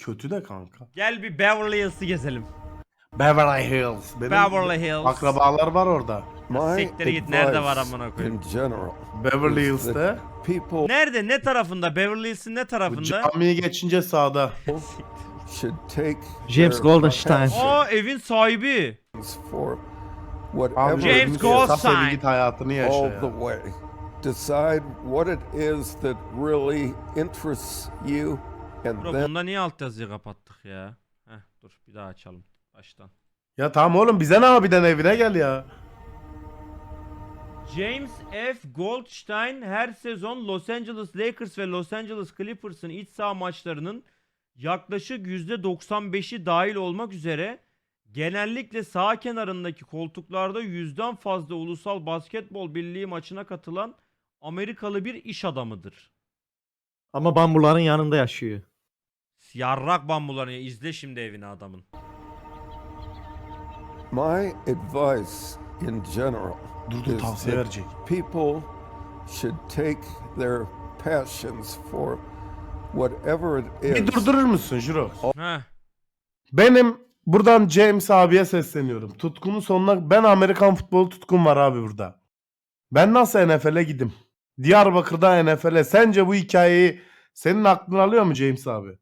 kötü de kanka. Gel bir Beverly Hills'ı gezelim. Beverly Hills. Benim Beverly Hills. akrabalar var orada. Siktir git, nerede var amına koyayım? Beverly Hills'te. Nerede? Ne tarafında? Beverly Hills'in ne Bu tarafında? camiyi geçince sağda. James Goldstein. Aa, evin sahibi. Abi, James Goldstein. Saf evi git hayatını yaşa all ya. the way. Decide what it is that really interests you and Bro, then bunda niye alt yazıyı kapattık ya? Heh, dur bir daha açalım baştan. Ya tamam oğlum, bize ne abiden evine gel ya. James F. Goldstein her sezon Los Angeles Lakers ve Los Angeles Clippers'ın iç saha maçlarının yaklaşık %95'i dahil olmak üzere genellikle sağ kenarındaki koltuklarda 100'den fazla ulusal basketbol birliği maçına katılan Amerikalı bir iş adamıdır. Ama bambuların yanında yaşıyor. Yarrak bambularını izle şimdi evini adamın. my advice in general Dur is tavsiye that verecek. people should take their passions for whatever it Bir is. durdurur musun Jrokez? Heh. Benim buradan James abiye sesleniyorum. Tutkunun sonuna, ben Amerikan futbolu tutkum var abi burada. Ben nasıl NFL'e gidim? Diyarbakır'da NFL'e. Sence bu hikayeyi senin aklın alıyor mu James abi?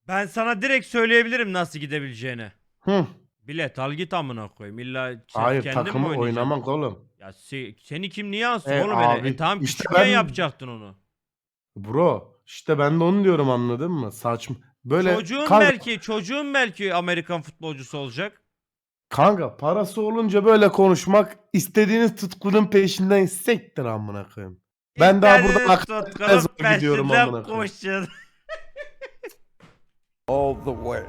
Ben sana direkt söyleyebilirim nasıl gidebileceğini. Hı. Bilet al git amına koyayım. İlla sen Hayır, kendin mi takımı oynayacaksın? oynamak oğlum. Ya seni kim niye alsın oğlum abi, hele? Tamam işte küçükken ben- yapacaktın onu. Bro işte ben de onu diyorum, anladın mı? Saçma. Böyle Çocuğun belki Amerikan futbolcusu olacak. kanka parası olunca böyle konuşmak, istediğiniz tutkunun peşinden sektir amına koyayım. Ben daha buradan Tutkunun akla gidiyorum peşinden amına koyayım. koşacaksın. all the way.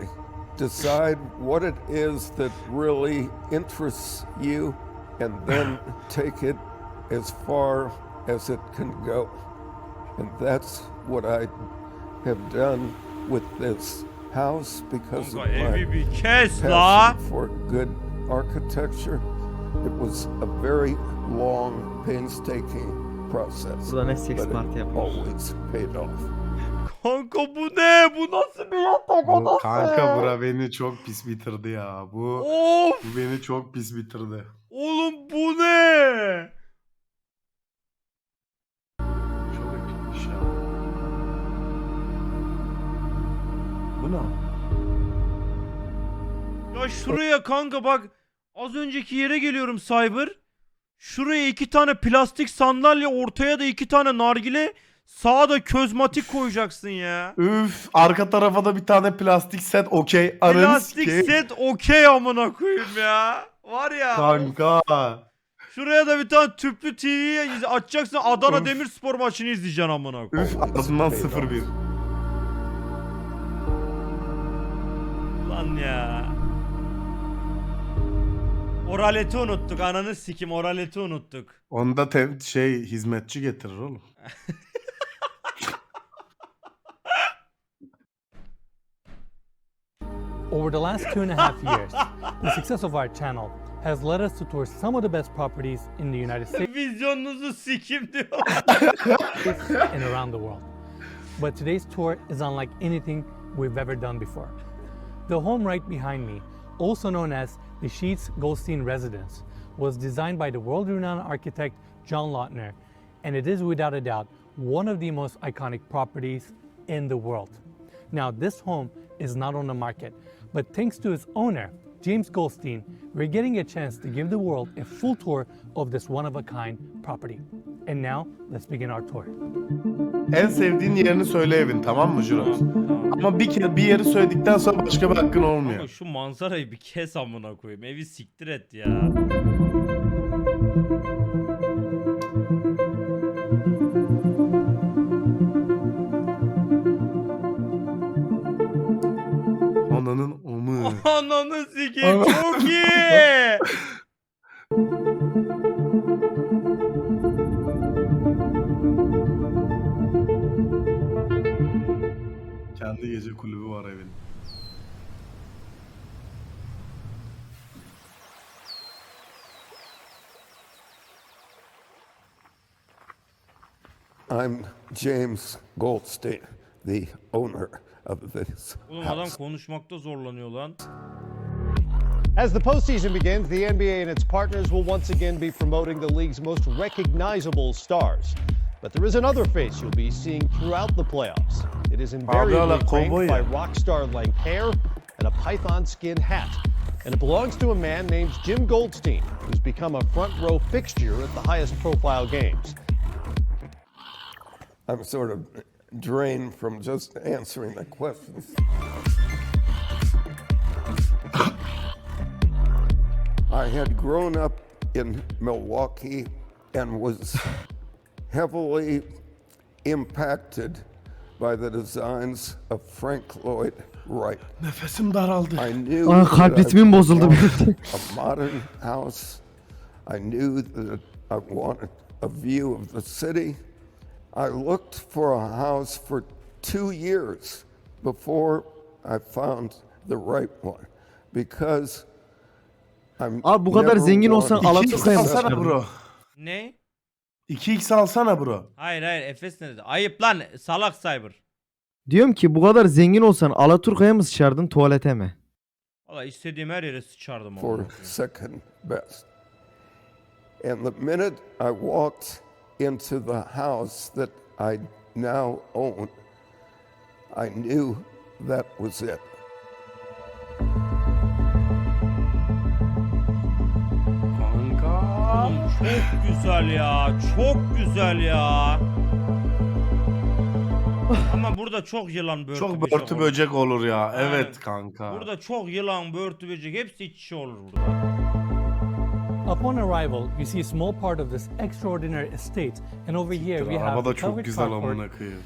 Decide what it is that really interests you and then take it as far as it can go. And that's what I have done with this house because of Kanka evi my bir kes la. passion for good architecture. It was a very long, painstaking process, Burada ne seks but it parti yapmış. always paid off. Kanka bu ne? Bu nasıl bir yatak Bu, odası? kanka bura beni çok pis bitirdi ya. Bu Of! beni çok pis bitirdi. Oğlum bu ne? Çok epikmiş ya. Bu ne? Ya şuraya kanka bak. Az önceki yere geliyorum Cyber. Şuraya 2 tane plastik sandalye, ortaya da 2 tane nargile, sağa da közmatik koyacaksın ya. Üf, arka tarafa da bir tane plastik set, okey. Plastik set okey amına koyayım ya. Var ya. Kanka. Şuraya da bir tane tüplü TV'yi açacaksın, Adana Öf. Demirspor maçını izleyeceksin amına koyayım. Üf, ağzından 0-1. Lan ya. Oraleti unuttuk. Ananı sikim, oraleti unuttuk. Onda hizmetçi getirir oğlum. Over the last 2.5 years, the success of our channel has led us to tour some of the best properties in the United States Vizyonunuzu sikim diyor. and around the world. But today's tour is unlike anything we've ever done before. The home right behind me, also known as the Sheets Goldstein residence, was designed by the world-renowned architect John Lautner, and it is without a doubt one of the most iconic properties in the world. Now, this home is not on the market, but thanks to its owner, James Goldstein, we're getting a chance to give the world a full tour of this one-of-a-kind property. And now, let's begin our tour. En sevdiğin yerini söyle evin, tamam mı Jrokez? Ama bir yeri söyledikten sonra başka bir hakkın Ama olmuyor. şu manzarayı bir kes amına koyayım. Evi siktir et ya. Ananın omu. Ananı sikeyim, çok iyi. Kendi gece kulübü var evin. I'm James Goldstein, the owner of this Oğlum adam house. konuşmakta zorlanıyor lan. As the postseason begins, the NBA and its partners will once again be promoting the league's most recognizable stars. But there is another face you'll be seeing throughout the playoffs. It is invariably cowboy framed by ya. rock star length hair and a python skin hat. And it belongs to a man named Jim Goldstein, who's become a front row fixture at the highest profile games. I'm sort of drained from just answering the questions. I had grown up in Milwaukee and was heavily impacted by the designs of Frank Lloyd Wright. Nefesim daraldı. I knew Aa, that kalp I ritmim bozuldu. wanted a modern house. I knew that I wanted a view of the city. I looked for a house for 2 years before I found the right one because I'm Abi bu kadar never zengin olsan one to 2x Alaturka'ya mı alsana çıkardın? bro. Ne? 2x alsana bro. Hayır Efes ne dedi? Ayıp lan salak cyber. Diyorum ki bu kadar zengin olsan Alaturka'ya mı sıçardın tuvalete mi? Valla istediğim her yere sıçardım. for amına koyayım. second best. And the minute I walked into the house that I now own, I knew that was it. Kanka. Oğlum çok güzel ya. Çok güzel ya. Ama burada çok yılan börtü Çok böcek börtü olur. böcek olur ya. Aynen. Evet kanka. Burada çok yılan börtü böcek hepsi iç içe olur burada. Upon arrival, you see a small part of this extraordinary estate, and over here we have Araba the da çok covered güzel carport. amına koyayım.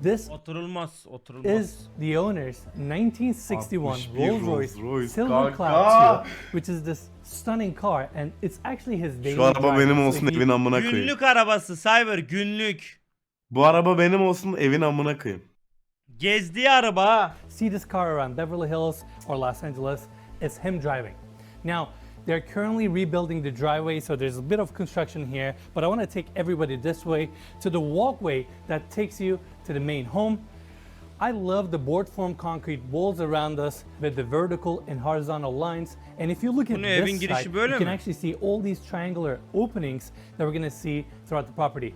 This Oturulmaz, oturulmaz. is the owner's 1961 61 Rolls-Royce Rolls-Royce, Silver kanka. Cloud 2, which is this stunning car, and it's actually his daily Şu araba driver. benim So olsun he- evin amına koyayım. Günlük arabası cyber günlük. Bu araba benim olsun evin amına koyayım. Gezdiği araba ha. see this car around Beverly Hills or Los Angeles, it's him driving. Now, they're currently rebuilding the driveway, so there's a bit of construction here, but I want to take everybody this way to the walkway that takes you to the main home. I love the board form concrete walls around us with the vertical and horizontal lines. And if you look at Bu ne, evin this girişi side, böyle you can mi? actually see all these triangular openings that we're going to see throughout the property.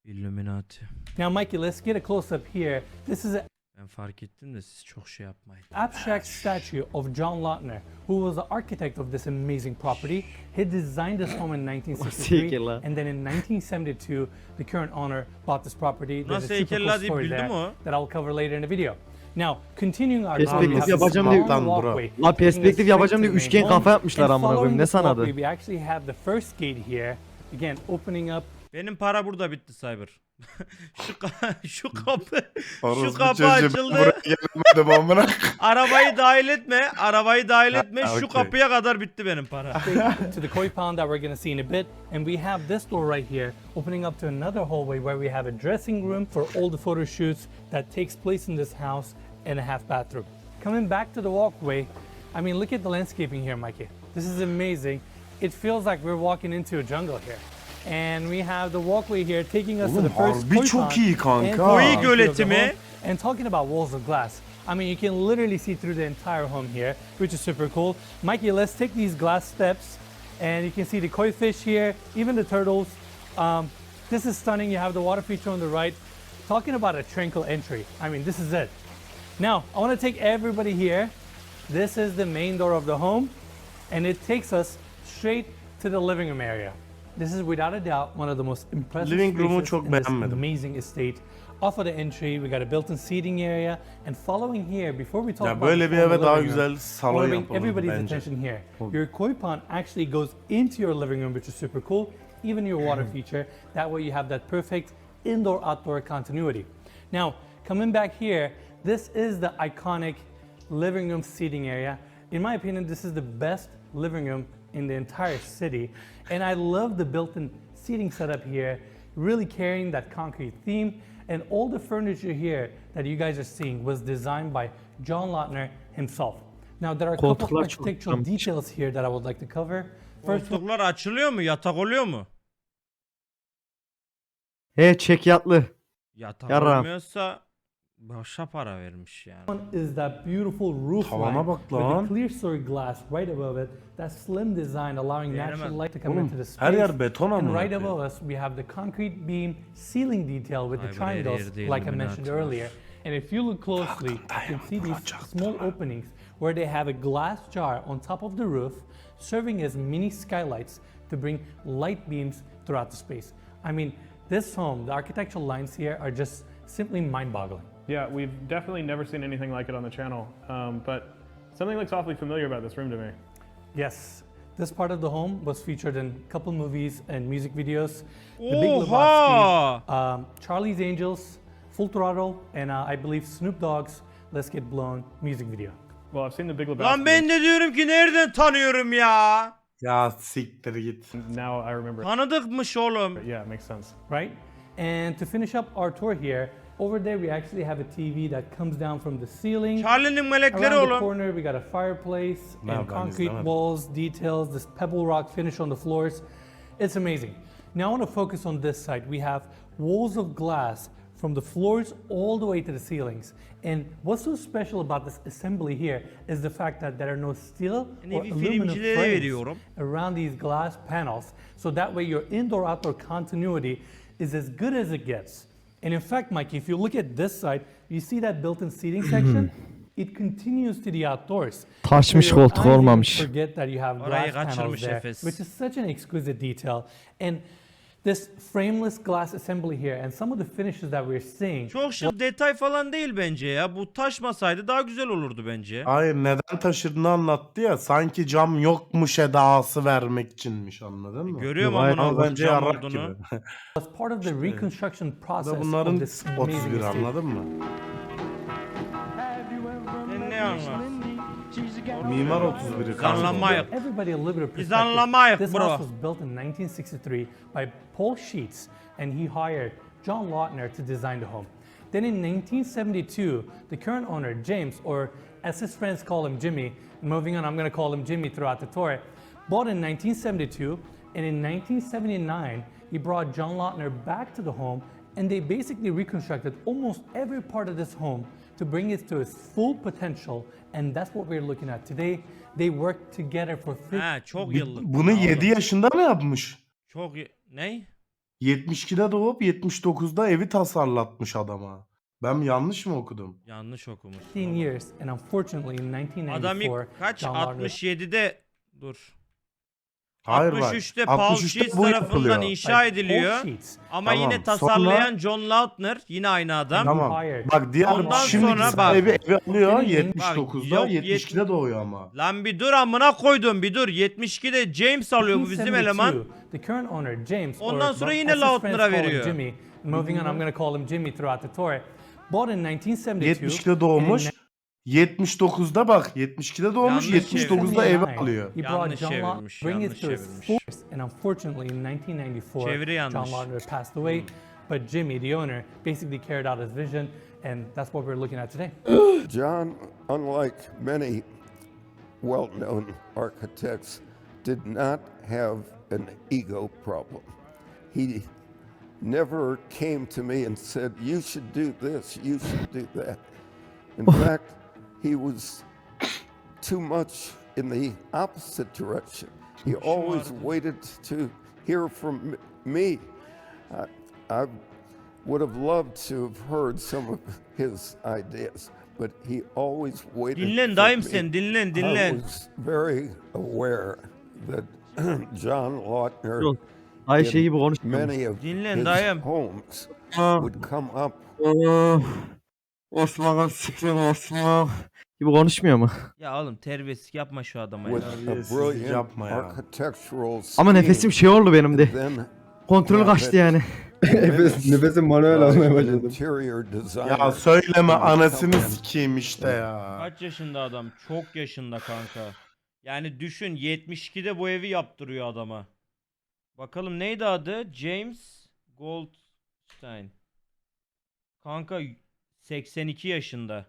Illuminati. Now, Mikey, let's get a close up here. This is an Ben fark ettim de siz çok şey yapmayın. abstract statue of John Lautner, who was the architect of this amazing property. He designed this home in 1963, and then in 1972, the current owner bought this property. There's a Nasıl super heykel cool la deyip story güldü there mü o? that I'll cover later in the video. Now, continuing our Perspektif we have this yapacağım long diye- Lan bro. walkway La taking us perspektif straight yapacağım to diye the main üçgen home. kafa yapmışlar And amına koyayım. following Ne this sanadı? walkway, we actually have the first gate here. Again, opening up. Benim para burada bitti cyber. şu kapı Orospu şu kapı çocuğu, ben açıldı. buraya gelemedim amına. Arabayı dahil etme. Arabayı dahil etme. Şu okey. kapıya kadar bitti benim para. To the koi pond that we're going to see in a bit. And we have this door right here opening up to another hallway where we have a dressing room for all the photo shoots that takes place in this house and a half bathroom. Coming back to the walkway, I mean, look at the landscaping here, Mikey. This is amazing. It feels like we're walking into a jungle here. And we have the walkway here taking us to Oğlum, the first harbi koi çok pond iyi and kanka. to Koi the entry of göleti the mi? home. And talking about walls of glass, I mean, you can literally see through the entire home here, which is super cool. Mikey, let's take these glass steps, and you can see the koi fish here, even the turtles. This is stunning. You have the water feature on the right. Talking about a tranquil entry. I mean, this is it. Now, I want to take everybody here. This is the main door of the home, and it takes us straight to the living room area. This is without a doubt one of the most impressive Living room'u spaces çok in this beğenmedim. amazing estate. Off of the entry, we got a built-in seating area, and following here, before we talk Ya about böyle the bir formal eve daha living room, güzel I salon want to bring yapalım everybody's bence. attention here. Your koi pond actually goes into your living room, which is super cool. Even your water feature. That way, you have that perfect indoor-outdoor continuity. Now, coming back here, this is the iconic living room seating area. In my opinion, this is the best living room in the entire city. And I love the built-in seating setup here, really carrying that concrete theme. And all the furniture here that you guys are seeing was designed by John Lautner himself. Now, there are a couple of Koltuklar çok architectural güzelmiş. details here that I would like to cover. First one, Koltuklar açılıyor mu? Yatak oluyor mu? He çekyatlı. Yatak Yarrağım. olmuyorsa Başa para vermiş yani. One is that beautiful roof Tavana line bak with lan. the clear story glass right above it. That slim design allowing natural light to come Oğlum, into the her space. yer beton And amına right koyayım. above us we have the concrete beam ceiling detail with the Ay, buraya triangles yerde like I Illuminati mentioned var. earlier. And if you look closely, you can see these small openings where they have a glass jar on top of the roof serving as mini skylights to bring light beams throughout the space. I mean, this home, the architectural lines here are just simply mind-boggling. Yeah, we've definitely never seen anything like it on the channel, but something looks awfully familiar about this room to me. Yes, this part of the home was featured in a couple movies and music videos. The Big Oha! Lebowski, Charlie's Angels, Full Throttle, and I believe Snoop Dogg's Let's Get Blown music video. Well, I've seen the Big Lebowski. Lan ben de diyorum ki nereden tanıyorum ya? Ya siktir git. Now I remember. Tanıdıkmış oğlum. Yeah, it makes sense. Right? And to finish up our tour here, over there we actually have a TV that comes down from the ceiling. Charlie'nin melekleri Around the oğlum. corner we got a fireplace No, and ben concrete izlemedim. walls, details, this pebble rock finish on the floors. It's amazing. Now I want to focus on this side. We have walls of glass from the floors all the way to the ceilings. And what's so special about this assembly here is the fact that there are no steel Yani or bir aluminum filmcilere frames veriyorum. around these glass panels. So that way your indoor-outdoor continuity is as good as it gets. And in fact, Mike, if you look at this side, you see that built-in seating section? It continues to the outdoors. Taşmış So your koltuk eyes olmamış. even forget that you have Orayı glass panels kaçırmış there, Efes. which is such an exquisite detail. And this frameless glass assembly here and some of the finishes that we're seeing. Çok şık detay falan değil bence ya. Bu taşmasaydı daha güzel olurdu bence. Hayır, neden taşırdığını anlattı ya. Sanki cam yokmuş edası vermek içinmiş, anladın mı? Görüyorum Yok, amına Ama koyayım bence cam yarrak olduğunu. gibi. As part of the reconstruction Bu process da bunların of this amazing 31, estate. anladın mı? Sen ne anladın? Mimar 31'i kanka. Anlamayız. Everybody a little bit of Biz perspective. anlamayız This bro. house was built in 1963 by Paul Sheets, and he hired John Lautner to design the home. Then in 1972, the current owner, James, or as his friends call him, Jimmy, moving on, I'm going to call him Jimmy throughout the tour, bought in 1972, and in 1979, he brought John Lautner back to the home, and they basically reconstructed almost every part of this home to bring it to its full potential, and that's what we're looking at today. They worked together for 50 Ha çok yıllık. Bunu Oğlum, 7 yaşında mı yapmış? Çok ne? 72'de doğup 79'da evi tasarlatmış adama. Ben yanlış mı okudum? Yanlış okumuş. 15 years, and unfortunately in Adam 1994, ilk kaç? John Lautner 67'de dur. Hayır bak. 63'te Paul 63'te Sheets bu tarafından yapılıyor. inşa by ediliyor. Paul Sheets. Ama Tamam, yine tasarlayan John Lautner yine aynı adam. Tamam. Hired. Bak diğer Ondan şimdiki sonra bak. evi alıyor Bak, 79'da, yok, 72'de doğuyor ama. Lan bir dur amına koydum bir dur. 72'de James alıyor bu bizim 1972, eleman. The current owner, James, Ondan or sonra as yine his Lautner'a friends call him veriyor. Jimmy. Moving on, I'm going to call him Jimmy throughout the tour. Bought in 1972. 72'de doğmuş. 79'da bak 72'de doğmuş, Yanlış 79'da ev 1979, alıyor. He brought Yanlış John Lautner, çevirmiş, bring yanlış it to its çevirmiş. full, and unfortunately in 1994, Çeviri yanlış. John Lautner passed away. But Jimmy, the owner, basically carried out his vision, and that's what we're looking at today. John, unlike many well-known architects, did not have an ego problem. He never came to me and said, you should do this, you should do that. In fact, he was too much in the opposite direction. He always waited to hear from me. I would have loved to have heard some of his ideas, but he always waited Dinlen for dayım me. sen dinlen I dinlen. was very aware that John Lautner, Yok. Ayşe gibi konuşmuyor. many of Dinlen his dayım. homes would come up Osman siktir Osman gibi konuşmuyor mu? Ya oğlum terbiyesizlik yapma şu adama ya. with a Terbiyesizlik brilliant yapma ya. architectural Ama scheme. nefesim şey oldu benim de. Then Kontrol kaçtı yani. Nefesim manuel almaya başladım. interior designer. Ya söyleme anasını sikeyim işte ya. Kaç yaşında adam? Çok yaşında kanka. Yani düşün 72'de bu evi yaptırıyor adama. Bakalım neydi adı? James Goldstein. Kanka 82 yaşında.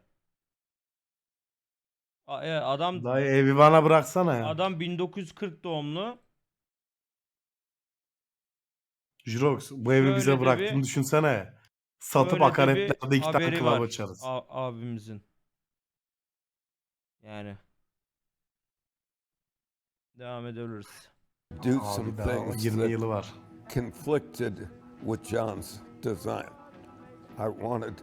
Adam Dayı evi bana bıraksana ya. adam 1940 doğumlu. Jrokez bu evi Şöyle bize de bıraktığını bir- düşünsene. Satıp Böyle de bir akaretlerde 2 tane haberi club var açarız. abimizin. Yani. Devam edebiliriz. Do some Abi daha things 20 that yılı var. conflicted with John's design. I wanted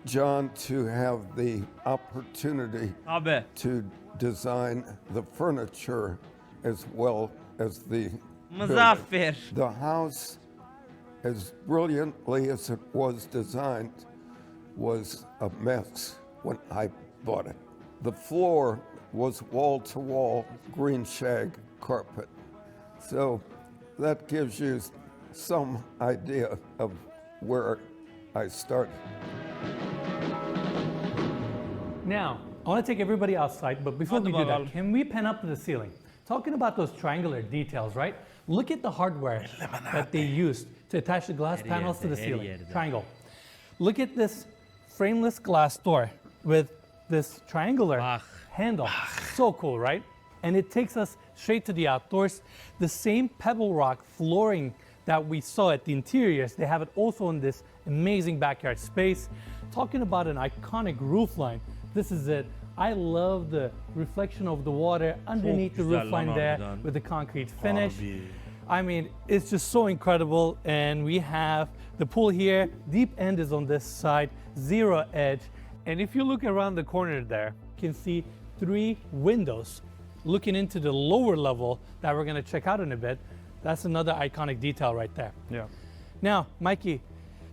John to have the opportunity Abi. to design the furniture as well as the building. Muzaffer. The house, as brilliantly as it was designed, was a mess when I bought it. The floor was wall-to-wall green shag carpet. So that gives you some idea of where I started. Now, I want to take everybody outside, but before Hadi we do bakalım. that, can we pan up to the ceiling? Talking about those triangular details, right? Look at the hardware that they used to attach the glass panels to the ceiling. Triangle. Look at this frameless glass door with this triangular handle. So cool, right? And it takes us straight to the outdoors. The same pebble rock flooring that we saw at the interiors, they have it also in this amazing backyard space. Talking about an iconic roof line, this is it. I love the reflection of the water underneath the güzel roof lan line there harbiden. with the concrete finish. Abi. I mean, it's just so incredible. And we have the pool here. Deep end is on this side, zero edge. And if you look around the corner there, you can see 3 windows looking into the lower level that we're gonna check out in a bit. That's another iconic detail right there. Yeah. Now, Mikey,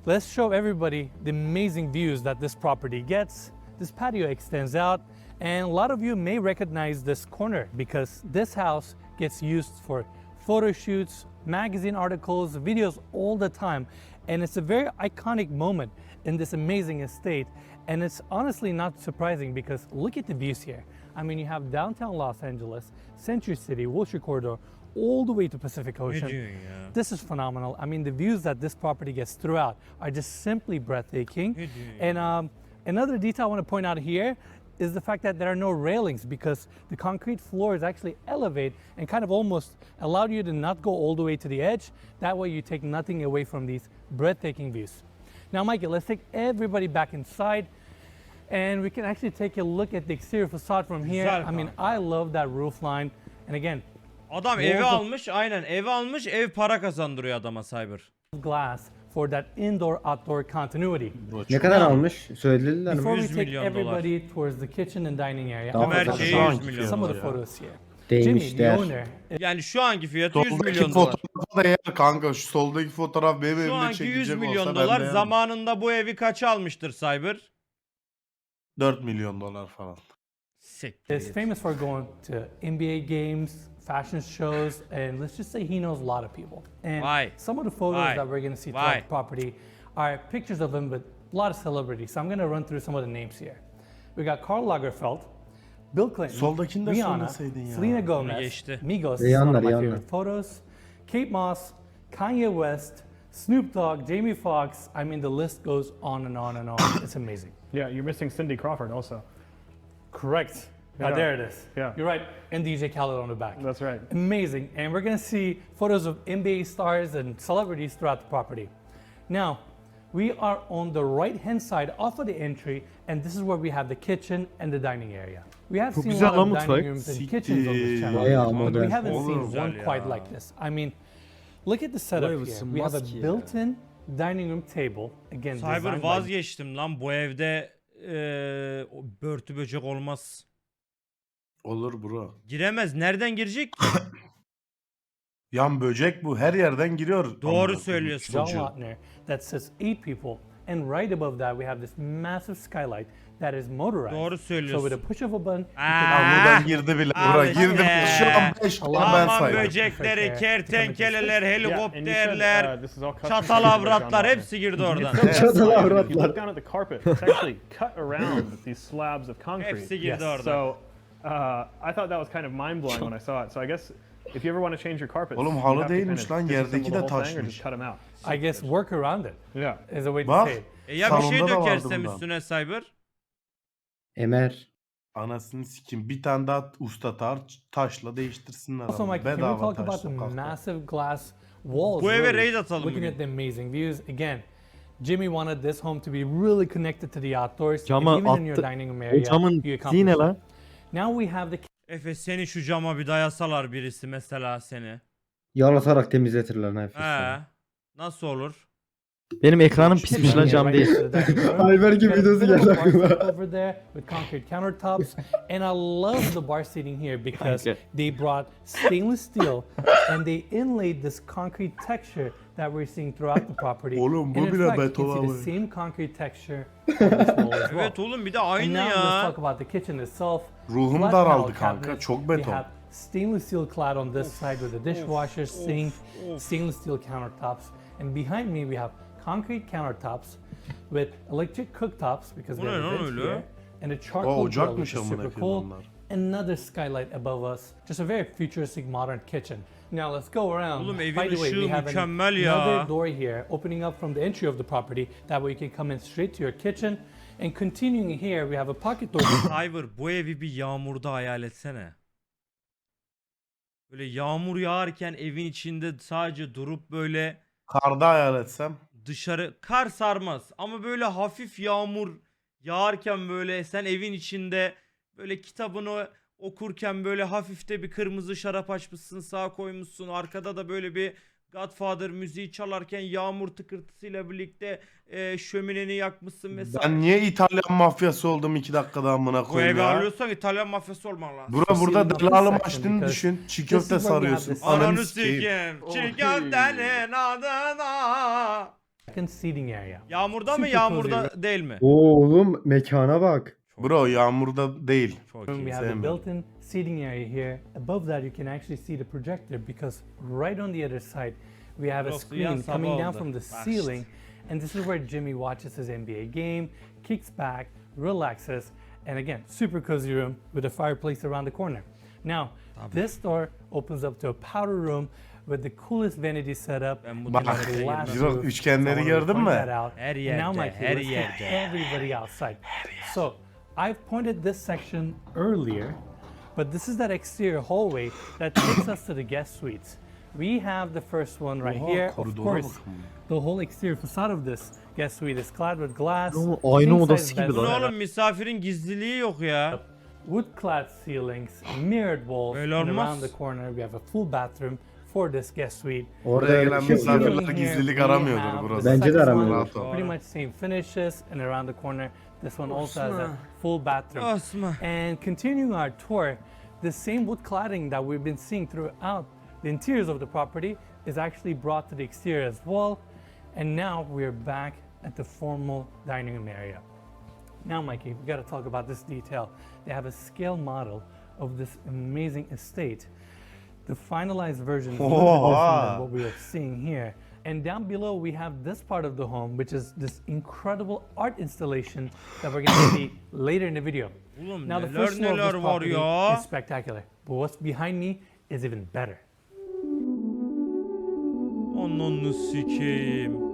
let's show everybody the amazing views that this property gets. This patio extends out, and a lot of you may recognize this corner because this house gets used for photo shoots, magazine articles, videos all the time. And it's a very iconic moment in this amazing estate. And it's honestly not surprising because look at the views here. I mean, you have downtown Los Angeles, Century City, Wilshire Corridor, all the way to Pacific Ocean. diyorsun ya? This is phenomenal. I mean, the views that this property gets throughout are just simply breathtaking. And another detail I want to point out here is the fact that there are no railings because the concrete floors actually elevate and kind of almost allow you to not go all the way to the edge. That way you take nothing away from these breathtaking views. Now, Mikey, let's take everybody back inside and we can actually take a look at the exterior facade from here. Güzel I mean, kanka. I love that roof line. And again, Adam evi almış, aynen evi almış, ev para kazandırıyor adama Cyber. glass for that indoor-outdoor continuity. Ne kadar almış? Söylediler mi? Before we 100 take milyon dolar. everybody towards the kitchen and dining area, Daha I want to fazla. Merceği show 100 milyon some of the dolar. photos here. Değmiş Jimmy, the değer. owner, Yani şu anki fiyatı 100 Soldaki milyon dolar. fotoğrafa değer kanka. Şu soldaki fotoğraf benim Şu evimde anki 100 çekilecek milyon olsa dolar ben de zamanında bu evi kaça almıştır Cyber? 4 milyon dolar falan. Siktir is git. famous for going to NBA games, fashion shows, and let's just say he knows a lot of people. And Why? some of the photos Why? that we're going to see Why? throughout the property are pictures of him with a lot of celebrities. So I'm going to run through some of the names here. We got Karl Lagerfeld, Bill Clinton, Soldakini de Rihanna, söyleseydin ya. Selena Gomez, geçti. Migos, is one of Rihanna, my Rihanna. favorite photos, Kate Moss, Kanye West, Snoop Dogg, Jamie Foxx. I mean, the list goes on and on and on. It's amazing. Yeah, you're missing Cindy Crawford also. Correct. Yeah. There it is. Yeah. You're right. And DJ Khaled on the back. That's right. Amazing. And we're going to see photos of NBA stars and celebrities throughout the property. Now, we are on the right-hand side off of the entry, and this is where we have the kitchen and the dining area. We have Çok seen a güzel lot lan of mutfak. dining rooms and kitchens on this channel, Bayağı but we modern. haven't Oğlum seen güzel one ya. quite like this. I mean, look at the setup Vay here. mısın, We have a maske ya. built-in dining room table. Again, Cyber designed by vazgeçtim lan bu evde börtü böcek olmaz. Olur bro. Giremez. Nereden girecek ki? Yan böcek bu. Her yerden giriyor. Doğru Amına söylüyorsun. koyayım John çocuğu. Lautner that says 8 people, and right above that we have this massive skylight that is motorized. Doğru So with a söylüyorsun. push of a button, you Aa, Aa, buradan girdi bile. al Bura işte. girdi. Şu an 5 ben Aman saydım. böcekleri, kertenkeleler, Yeah, and you helikopterler, said, this is all custom çatal made by John avratlar Lautner. hepsi girdi oradan. Çatal If you avratlar. look down at the carpet, it's actually cut around with these slabs of concrete. Hepsi girdi oradan. So I thought that was kind of mind blowing when I saw it. So I guess if you ever want to change your carpets, Oğlum, you halı have to değilmiş kind lan, of yerdeki disassemble de the whole thing or taşmış. just cut them out. I guess work around it Yeah. is a way to Bak. say it. Ya bir şey Salonda da vardı dökersem bundan. üstüne Cyber. Emer. Anasını sikim. Bir tane daha usta taşla değiştirsinler. Also, ama. Mike, can we Bedava talk taş about the sokakta. massive glass walls? Bu eve really? raid atalım Looking bugün. at the amazing views again. Jimmy wanted this home to be really connected to the outdoors. Cama And even in your attı. dining room O area, camın you diye accomplish ne it. lan? Now we have the Efe seni şu cama bir dayasalar birisi mesela seni. Yalatarak temizletirler nefes. He. Nasıl olur? Benim ekranım kitchen pismiş lan here cam right değil. next to the dining room. Ayberk'in Got a videosu bit of a geldi bar aklıma. seat over there with concrete countertops, and I love the bar seating here because Kanka. they brought stainless steel and they inlaid this concrete texture that we're seeing throughout the property. Oğlum, bu and in bile fact, you beton can see abi. the same concrete texture on this wall as well. Evet oğlum bir de And aynı now let's ya. talk about the kitchen itself. Ruhum Flat daraldı panel kanka, cabinets. çok We beton. have stainless steel clad on this side with a dishwasher, sink, stainless steel countertops, and behind me we have concrete countertops with electric cooktops because Bu we ne have lan a vent öyle? here, and a O charcoal grill, which ocakmış is amına super koyayım cool. onlar. Another skylight above us. Just a very futuristic modern kitchen. Now let's go around. Oğlum evin By the way, ışığı we have mükemmel ya. another door here opening up from the entry of the property. That way you can come in straight to your kitchen. And continuing here, we have a pocket door. Cyber bu evi bir yağmurda hayal etsene. Böyle yağmur yağarken evin içinde sadece durup böyle Karda hayal etsem. dışarı kar sarmaz ama böyle hafif yağmur yağarken böyle sen evin içinde böyle kitabını okurken böyle hafifte bir kırmızı şarap açmışsın, sağa koymuşsun, arkada da böyle bir Godfather müziği çalarken yağmur tıkırtısıyla birlikte şömineni yakmışsın vesaire. Ben niye İtalyan mafyası oldum 2 dakikada amına Bu koyayım evi ya? alıyorsan İtalyan mafyası olman lazım. Burada Sealing delalım up this açtığını section düşün. Çiğ because köfte this is where we have sarıyorsun. this- Ananı Ananı sikeyim. sikeyim. Çiğ köftenin adına. Second seating area. Yağmurda mı Super cozy yağmurda değil mi? Oğlum mekana bak. Bro yağmurda değil. Çok room, iyi. we have the sevmiyorum. built-in seating area here. Above that, you can actually see the projector because right on the other side, we have a Burası screen yan coming down sabah from the oldu. Bak ceiling, and this is where Jimmy watches his NBA game, kicks back, relaxes, and again, super cozy room with a fireplace around the corner. Now, this door opens up to a powder room with the coolest vanity setup. Ben bu Bak, tuvalete glass girmem. Jrokez roof. üçgenleri I wanna gördün point mü? that out. Her And now, yerde, Mikey, her let's get yerde. everybody outside. So, I've pointed this section earlier, but this is that exterior hallway that takes us to the guest suites. We have the first one right Oha, here. Of koridora course, bakın. the whole exterior facade of this guest suite is clad with glass. Oğlum, aynı king-size odası gibi beds Bu ne lan. set up, oğlum misafirin gizliliği yok ya. wood-clad ceilings, mirrored walls, Öyle and olmaz. around the corner we have a full bathroom for this guest suite. Orada Buraya öyle gelen bir şey yok. misafirler Here gizlilik we aramıyordur have burası. the Bence de second one, aramıyordur. Rahat ol. Pretty much same finishes, and around the corner, this one also has a Osman. full bathroom. Osman. And continuing our tour, the same wood cladding that we've been seeing throughout the interiors of the property is actually brought to the exterior as well. And now we're back at the formal dining room area. Now, Mikey, we got to talk about this detail. They have a scale model of this amazing estate. The finalized version is a little bit different than what we are seeing here. And down below, we have this part of the home, which is this incredible art installation that we're going to see later in the video. Oğlum Now, the neler first floor of neler this var property ya. is spectacular, but what's behind me is even better. Ananı sikeyim.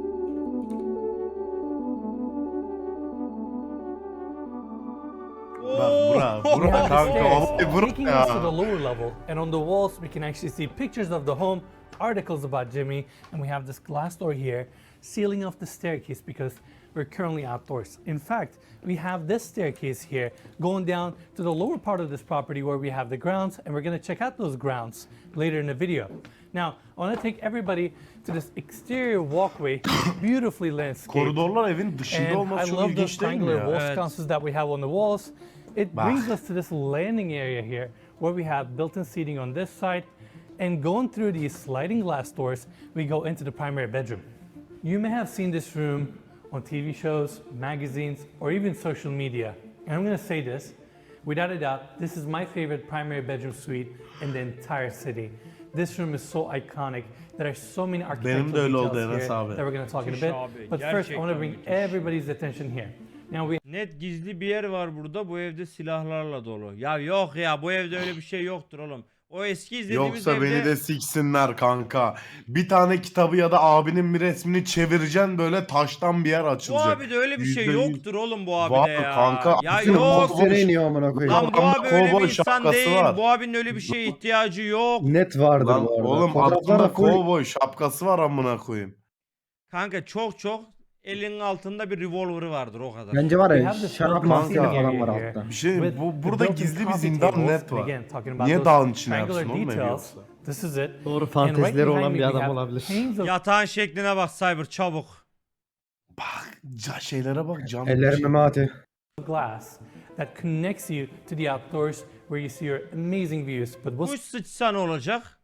Bak bura We have the kanka stairs olay bura taking us to the ya. lower level, and on the walls we can actually see pictures of the home, articles about Jimmy, and we have this glass door here sealing off the staircase because we're currently outdoors. In fact, we have this staircase here going down to the lower part of this property where we have the grounds, and we're going to check out those grounds later in the video. Now, I want to take everybody to this exterior walkway, beautifully landscaped. Koridorlar evin dışında And I olması çok love those ilginç değil mi triangular ya? wall Evet. sconces that we have on the walls. It Bah. brings us to this landing area here where we have built-in seating on this side. And going through these sliding glass doors, we go into the primary bedroom. You may have seen this room on TV shows, magazines, or even social media. And I'm going to say this, without a doubt, this is my favorite primary bedroom suite in the entire city. This room is so iconic. There are so many architectural de öyle details oldu Enes here abi. that we're going to talk in a Müthiş bit. abi, But first, I want to gerçekten bring müthiş. everybody's attention here. Now we Net gizli bir yer var burada. Bu evde silahlarla dolu. Ya yok ya bu evde öyle bir şey yoktur oğlum. O eski izlediğimiz Yoksa evde... beni de siksinler kanka. Bir tane kitabı ya da abinin bir resmini çevireceksin böyle taştan bir yer Bu açılacak. abide öyle bir şey %100 yoktur oğlum bu abide Var ya. kanka. Ya Bütün yok. Sene iniyor amına koyayım. Lan bu Adamda abi öyle bir kovboy insan şapkası değil. var. Bu abinin öyle bir şeye ihtiyacı yok. Net vardır Lan bu arada. oğlum Fotoğraflar adamda full- kovboy şapkası var amına koyayım. Kanka çok elinin altında bir revolver'ı vardır o kadar. Bence var We ya have this şarap built-in mantı seating falan area var here altta. Bir şey with bu the burada built-in gizli bir coffee zindan tables. net And var. again, talking about Niye those dağın içine triangular yapsın oğlum evi details. yoksa? This is it. Doğru And fantezileri right olan bir behind me adam we have olabilir. panes of Yatağın şekline bak Cyber çabuk. Bak şeylere bak cam. Ellerim memati. glass that connects you to the outdoors where you see your amazing views. But we'll Kuş sıçsa ne olacak?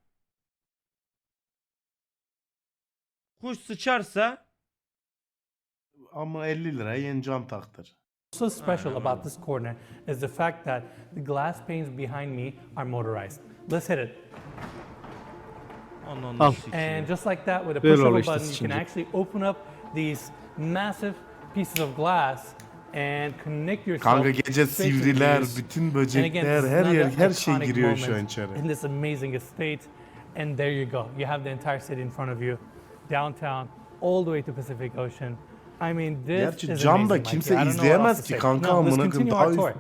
Kuş sıçarsa Ama 50 liraya yeni cam taktır. so special about this corner is the fact that the glass panes behind me are motorized. Let's hit it. Onun Al. And just like that, with a Böyle push of a oluyor işte button, you can sıçınca. actually open up these massive pieces of glass and connect yourself Kanka gece straight to the sivriler, views. bütün And again, böcekler, this is her yer, another her şey iconic giriyor şu an moment içeri. in this amazing estate. And there you go. You have the entire city in front of you, downtown, all the way to Pacific Ocean. I mean, this Gerçi is camda amazing, Mikey. kimse I don't know what izleyemez else to ki say. kanka, Now, let's amına koyayım, continue daha our tour. üst-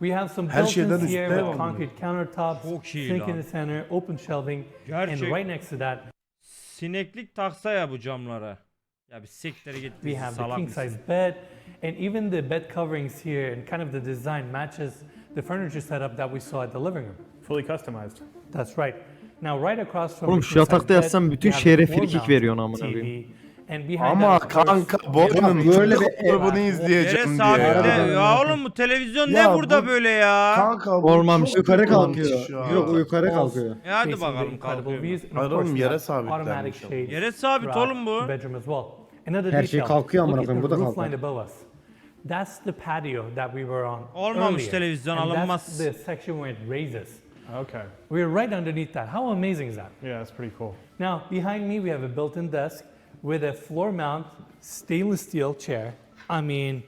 We have some Her şeyden built-ins here üstte with amına. concrete countertops, Çok iyi sink in lan. the center, open shelving, and Gerçek. right next to that, Sineklik taksa ya bu camlara. Ya bir sikleri git we have the salak king mısın? size bed, and even the bed coverings here and kind of the design matches the furniture setup that we saw at the living room. Fully customized. That's right. Now right across from Oğlum the şu king size yatakta bed, yatsam bütün we have the şehre floor frikik mounted veriyorsun amına TV, koyayım. and behind Ama that, of course, kanka boynum böyle bir ev bunu Yere izleyeceğim diye sabitle. ya. Ya oğlum bu televizyon Ya ne burada bu- böyle ya? Kanka bu Olmamış, çok Yukarı kötü olmuş kalkıyor. şu an. Yok o yukarı walls kalkıyor. E hadi facing the bakalım incredible kalkıyor mu? views, and of Hayır course oğlum, we yere have sabitlenmiş automatic ama. shades Yere sabit throughout oğlum bu. the bedroom as well. Another Her şey detail, kalkıyor amına look at koyayım, the bu da roof kalkar. line above us. That's the patio that we were on Olmamış earlier. televizyon, And alınmaz. that's the section where it raises. Okay. We're right underneath that. How amazing is that? Yeah, that's pretty cool. Now, behind me, we have a built-in desk with a floor mount stainless steel chair. I mean,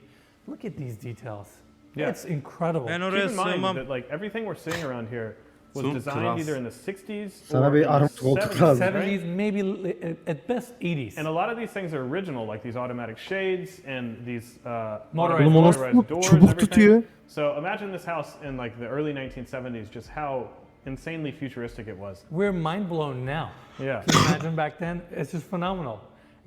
look at these details. Yeah. It's incredible. Ben Keep oraya in mind sığmam. that like everything we're seeing around here was Çok designed klas. either in the 60s Sana or bir in the armut koltuk 70s, lazım. right? 70s, maybe at best 80s. And a lot of these things are original, like these automatic shades and these Motorized Oğlum o doors. nasıl motorized doors, çubuk everything. tutuyor? So imagine this house in like the early 1970s, just how insanely futuristic it was. We're mind blown now. Yeah. Can you imagine back then? It's just phenomenal.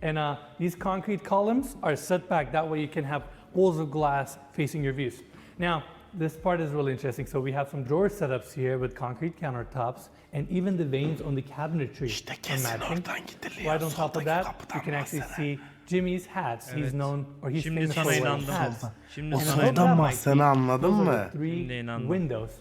And these concrete columns are set back. That way you can have walls of glass facing your views. Now, this part is really interesting. So we have some drawer setups here with concrete countertops, and even the veins on the cabinetry İşte are kesin matching. oradan gidiliyor. Right on top of Soldaki that, kapıdan you can actually bahseder. see Jimmy's hats. He's known, or he's Şimdi famous sana for wearing inandım. hats. Şimdi O sana above soldan that, bahseni Mikey, anladın those are mı? the three Şimdi inandım. windows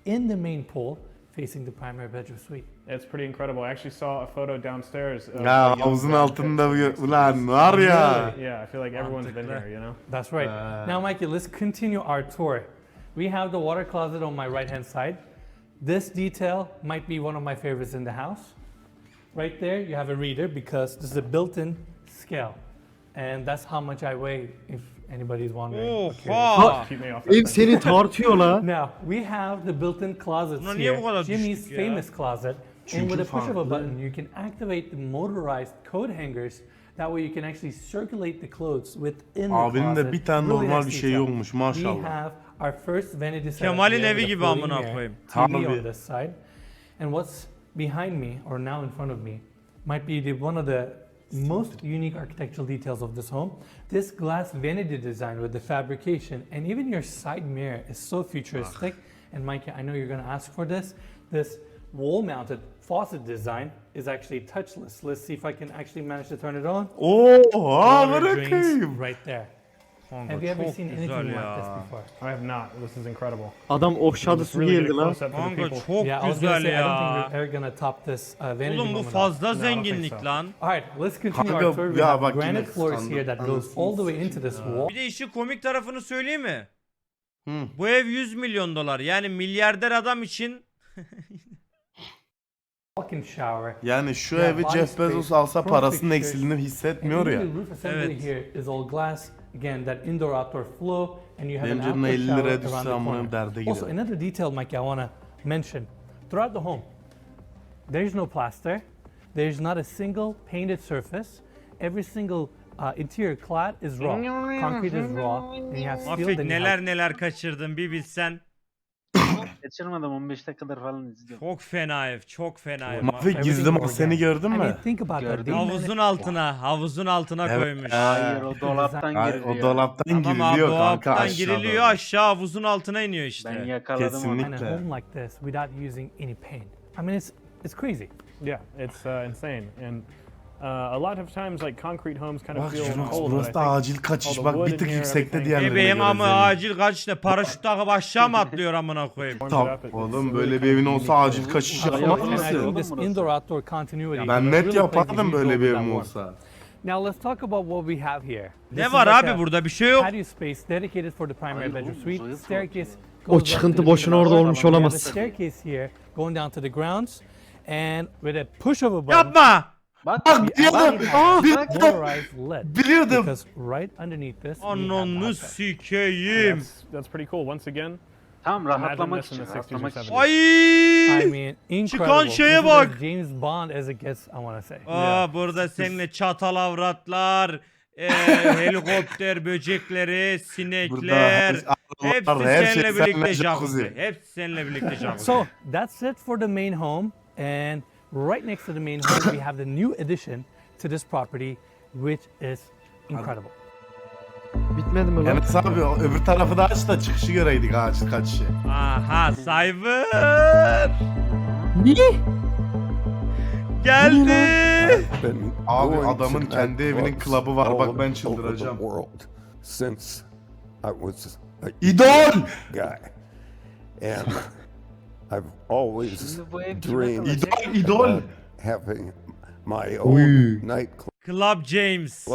in the main pool facing the primary bedroom suite. It's pretty incredible. I actually saw a photo downstairs. Of Ya a young havuzun Brad altında Pitt. bir ulan var ya. Yeah, I feel like everyone's been here, you know? That's right. Now, Mikey, let's continue our tour. We have the water closet on my right-hand side. This detail might be one of my favorites in the house. Right there, you have a reader because this is a built-in scale. And that's how much I weigh, if anybody's wondering. or curious. Oha. Keep me off that Ev thing. seni tartıyor la. Now, we have the built-in closets Buna niye bu here. kadar Jimmy's düştük ya? famous closet. Çünkü And with a push of a farklı. button, you can activate the motorized coat hangers. That way you can actually circulate the clothes within the Abinin de closet. bir tane Really normal nice bir şey detail. yokmuş We maşallah. have our first vanity setup Kemal'in here evi with a gibi floating amına mirror, koyayım. TV Harbi. on this side. And what's behind me, or now in front of me, might be one of the most unique architectural details of this home. This glass vanity design with the fabrication, and even your side mirror is so futuristic. And Mikey, I know you're going to ask for this. This wall-mounted faucet design is actually touchless. Let's see if I can actually manage to turn it on. Oha Water drains bırakayım. right there. Kanka Have you ever çok seen güzel anything like ya. this before? I have not. This is incredible. Adam offshore'da Just su really get geldi a lan. close up for the Kanka people. çok Yeah, I was gonna güzel say I don't think ya. we're ever gonna top this vanity Oğlum bu moment. fazla No, I don't think zenginlik so. lan. All right, let's continue Kanka, our tour. We ya have bak granite yine floors kıskandım. here that goes all the way into this wall. Bir de işin komik tarafını söyleyeyim mi? Hı. Bu ev 100 milyon dolar. Yani milyarder adam için Walk-in shower. Yani şu Yeah, evi body Jeff space, Bezos alsa front parasının fixtures, eksildiğini And hissetmiyor even ya. the roof assembly Evet. here is all glass. Again, that indoor-outdoor flow, and you have Benim an canım outdoor 50 shower liraya around düşse the amına corner. derde Also, giderim. another detail, Mike, I want to mention. Throughout the home, there's no plaster. There's not a single painted surface. Every single interior clad is raw. Concrete is raw. And you have steel, Mafik then you have neler neler kaçırdın bir bilsen. Kaçırmadım 15 dakikadır falan izliyorum. Çok fena ev, çok fena ev. Mafik gizli mahzeni gördün I mean, mü? think about that. Gördüm. They managed- Havuzun altına Evet. koymuş. Hayır o dolaptan Ay, girdi o ya. dolaptan Tamam abi, giriliyor bu kanka alttan aşağıda. giriliyor, aşağı havuzun altına iniyor işte. Ben yakaladım Kesinlikle. onu. and a home like this without using any paint. I mean, it's crazy. Yeah, it's insane. And a lot of times, like concrete homes kind of Bak feel Jrokez, cold. burası But da I think acil kaçış. all the Bak wood bir in tık here, yüksekte everything- diğerlerine Bebeğim göre ama zemin. acil kaç ne? Paraşüt takıp aşağı mı atlıyor amına koyayım? warms it Tak, up. It's oğlum really böyle kind bir of evin unique olsa way. acil kaçış Aynen. yapamaz And I think mısın? this indoor-outdoor continuity Ben net really plays a yapardım huge böyle role bir with evim that warmth. olsa. Now let's talk about what we have here. This Ne is var like abi a burada? Bir şey yok. patio space dedicated for the primary Aynen bedroom oğlum, suite. zayıf Staircase O goes up çıkıntı to the boşuna orada ground. olmuş We have a olamaz. staircase here going down to the grounds, and with a push of a button, Yapma. Bak Bak we biliyordum. actually have Biliyordum. polarized LED. Biliyordum. Because right underneath this, we have Ananı hot tub. sikeyim. That's pretty cool. Once again, tam rahatlamak this in için. the 60s or Rahatlamak için. 70s. Ay. I mean, incredible. Çıkan şeye This is bak. as James Bond as it gets, I want to say. Aa, burada seninle çatal avratlar, helikopter böcekleri, sinekler. Hepsi her şey seninle birlikte seninle jacuzzi. jacuzzi. Hepsi seninle birlikte jacuzzi. So that's it for the main home, and right next to the main home, we have the new addition to this property, which is incredible. Bitmedi mi lan? Enes abi o öbür tarafı da aç da çıkışı göreydik acil kaçışı. Aha, Cyber. Niye? Geldi. Been Abi going adamın to kendi evinin nightclubs klabı var, all bak ben over çıldıracağım. the world since I was a İdol! guy, and I've always Şimdi bu ev kime dreamed kalacak? İdol! about having my own Uy. nightclub, Club James.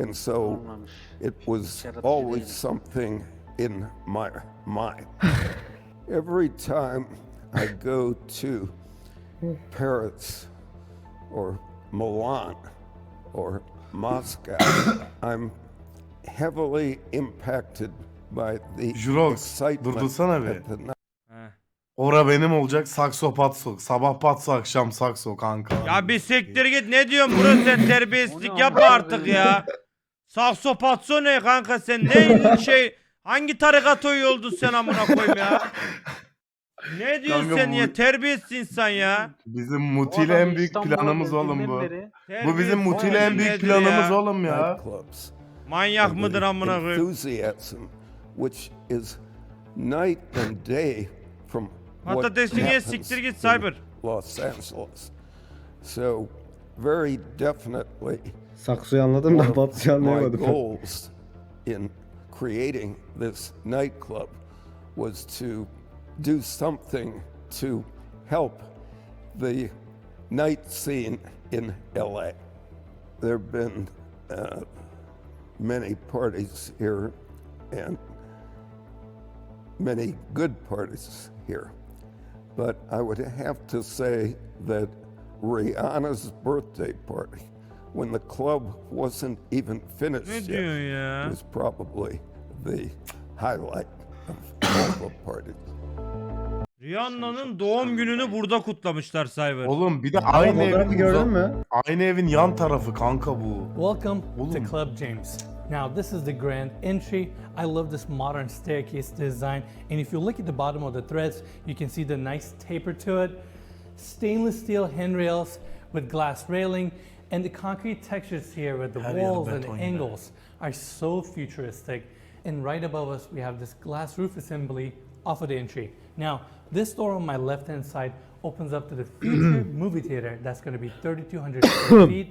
and so Olmamış. it was Yaratıcı always değil. something in my mind. Every time I go to Paris or Milan or Moscow, I'm heavily impacted by the Jrokez, excitement durdursana bir. at the night. Heh. Ora benim olacak, sakso patso. Sabah patso, akşam sakso kanka. Ya bir siktir git, ne diyorsun bro, sen terbiyesizlik O ne yapma amına artık koyayım? ya. Sakso patso ne kanka, sen ne şey, hangi tarikata üye oldun sen amına koyayım ya? Ne diyorsun Kanka sen bu- ya, terbiyesiz insan ya. Bizim O Muti ile adam en büyük İstanbul'a planımız oğlum geldiğinden bu. beri Bu bizim Muti ile en büyük nedir planımız ya? oğlum ya. Nightclubs. Manyak and mıdır the amına koyayım? enthusiasm, which is night and day from what Patatesini ye, happens siktir git in Cyber. Los Angeles. So very definitely Saksoyu anladım one da of Batsu'yu my anlayamadım. goals in creating this nightclub was to do something to help the night scene in LA. There have been many parties here and many good parties here. But I would have to say that Rihanna's birthday party, when the club wasn't even Ne finished diyorsun yet, ya? was probably the highlight of all the parties. Rihanna'nın doğum gününü burada kutlamışlar Cyber. Oğlum bir de Ama aynı fotoğrafı evin gördün mü? Aynı evin yan tarafı kanka bu. Welcome to Oğlum. Club James. Now, this is the grand entry. I love this modern staircase design. And if you look at the bottom of the threads, you can see the nice taper to it. Stainless steel handrails with glass railing. And the concrete textures here with the Her yeri walls and beton angles are so futuristic. And right above us, we have this glass roof assembly off of the entry. Now, this door on my left-hand side opens up to the future movie theater. That's going to be 3,200 square feet.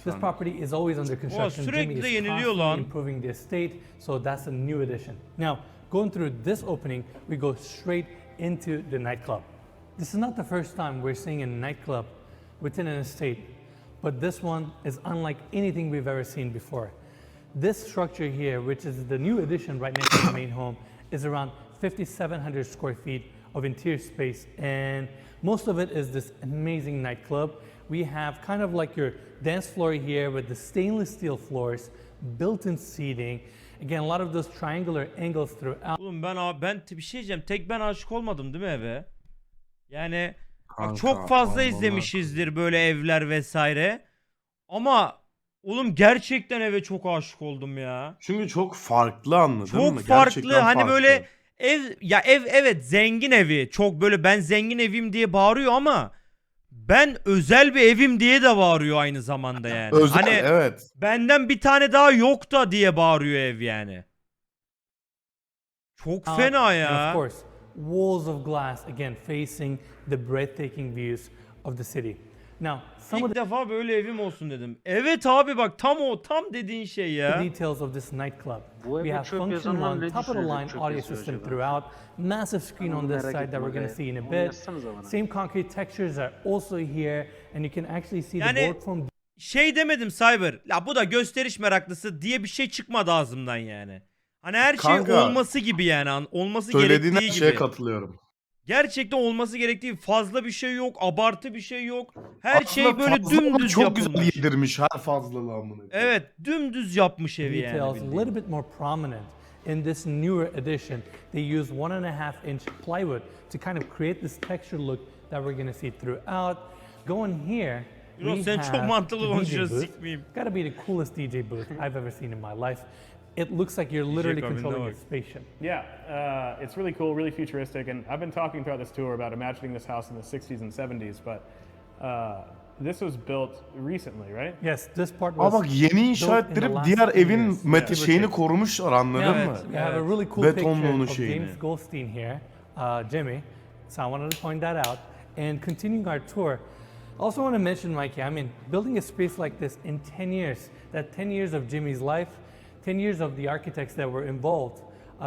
This property is always under construction. sürekli Jimmy is yeniliyor constantly lan. improving the estate, so that's a new addition. Now, going through this opening, we go straight into the nightclub. This is not the first time we're seeing a nightclub within an estate, but this one is unlike anything we've ever seen before. This structure here, which is the new addition right next to the main home, is around 5,700 square feet of interior space, and most of it is this amazing nightclub. We have kind of like your dance floor here with the stainless steel floors, built-in seating. Again, a lot of those triangular angles throughout. Oğlum ben bir şey diyeceğim. Tek ben aşık olmadım değil mi eve? Yani bak Kanka, çok fazla vallahi. izlemişizdir böyle evler vesaire. Ama oğlum gerçekten eve çok aşık oldum ya. Çünkü çok farklı anladın mı? Çok farklı. Gerçekten Hani farklı. böyle ev evet zengin evi. Çok böyle ben zengin evim diye bağırıyor ama ben özel bir evim diye de bağırıyor aynı zamanda yani. Özel, Hani evet. benden bir tane daha yok da diye bağırıyor ev yani. Çok fena And of ya. course, walls of glass again facing the breathtaking views of the city. Now, some of İlk defa böyle evim olsun dedim. Evet abi bak tam dediğin şey the ya. details of this nightclub. Bu We eve have çöp function yazanlar one, ne top of the düşünecek line çöp audio yazıyor system acaba? throughout, massive screen Onu on this merak side ettim that we're going aga. to see in a Onu bit. yazsanıza bana. Same concrete textures are also here, and you can actually see the Yani board form şey demedim Cyber. Ya bu da gösteriş meraklısı diye bir şey çıkmadı ağzımdan yani. Hani her şey Kanka, olması gibi yani. Olması Söylediğin her gerektiği şeye gibi. katılıyorum. Gerçekten olması gerektiği fazla bir şey yok. Abartı bir şey yok. Her şey Aslında böyle fazla ama dümdüz çok güzel yapılmış. yedirmiş her fazlalığı amına koyayım. Evet dümdüz yapmış evi yani. details a bildiğin. little bit more prominent in this newer edition. They use 1.5-inch plywood to kind of create this texture look that we're going to see throughout. Going here, Yo, we sen have çok mantıklı the DJ konuşuyorsun, booth. sikmeyeyim. Gotta be the coolest DJ booth I've ever seen in my life. It looks like you're literally kabinde controlling bak. a spaceship. Yeah, it's really cool, really futuristic, and I've been talking throughout this tour about imagining this house in the 60s and 70s, but this was built recently, right? Yes, this part Ama was bak yeni inşa built in the ettirip last diğer 10 evin years, mete give or şeyini take. korumuşlar anladın Evet. mı? We have a really cool Betonlu picture onun of şeyini. James Goldstein here, Jimmy. So I wanted to point that out. And continuing our tour, I also want to mention, Mikey, I mean, building a space like this in 10 years, that 10 years of Jimmy's life, 10 years of the architects that were involved.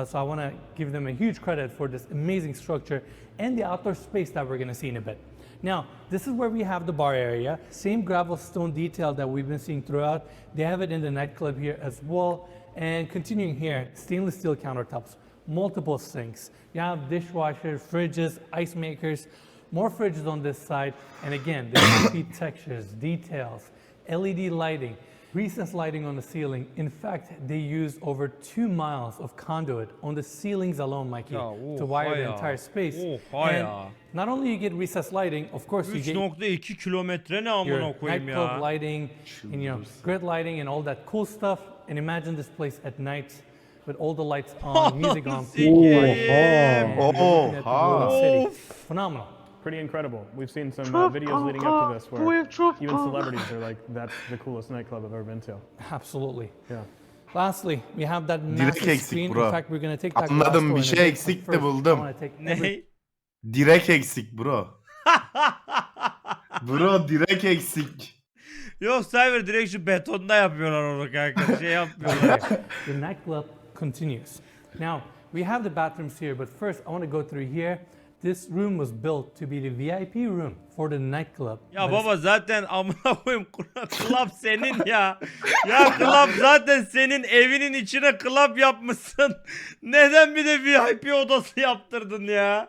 So I want to give them a huge credit for this amazing structure and the outdoor space that we're going to see in a bit. Now, this is where we have the bar area. Same gravel stone detail that we've been seeing throughout. They have it in the nightclub here as well. And continuing here, stainless steel countertops, multiple sinks. You have dishwashers, fridges, ice makers, more fridges on this side. And again, the concrete textures, details, LED lighting, recessed lighting on the ceiling. In fact, they used over 2 miles of conduit on the ceilings alone, Mikey, Ya, to wire the oha ya. entire space. Oha And ya. not only you get recessed lighting, of course you get 3.2 kilometre ne amına your koyayım nightclub ya. lighting, and grid lighting and all that cool stuff. And imagine this place at night with all the lights on, music on, people playing, and you're looking at the Oha. glowing city. Phenomenal. Pretty incredible. We've seen some Çöp videos leading up to this kanka, bu where ev çöp even kanka. celebrities are like, that's the coolest nightclub I've ever been to. Absolutely. Yeah. Lastly, we have that Direkt massive eksik screen. bro. In fact, we're going to take that Anladım, glass door bir in a şey bit, but eksik de first, I buldum. wanna take every- Ne? Direk eksik bro. Bro direk eksik. Yok Cyber direkt şu betonda yapıyorlar onu kanka. Şey yapmıyorlar. The nightclub continues. Now, we have the bathrooms here, but first I want to go through here. This room was built to be the VIP room for the nightclub. Ya But baba zaten amına koyayım club senin ya. Ya club zaten senin evinin içine club yapmışsın. Neden bir de VIP odası yaptırdın ya?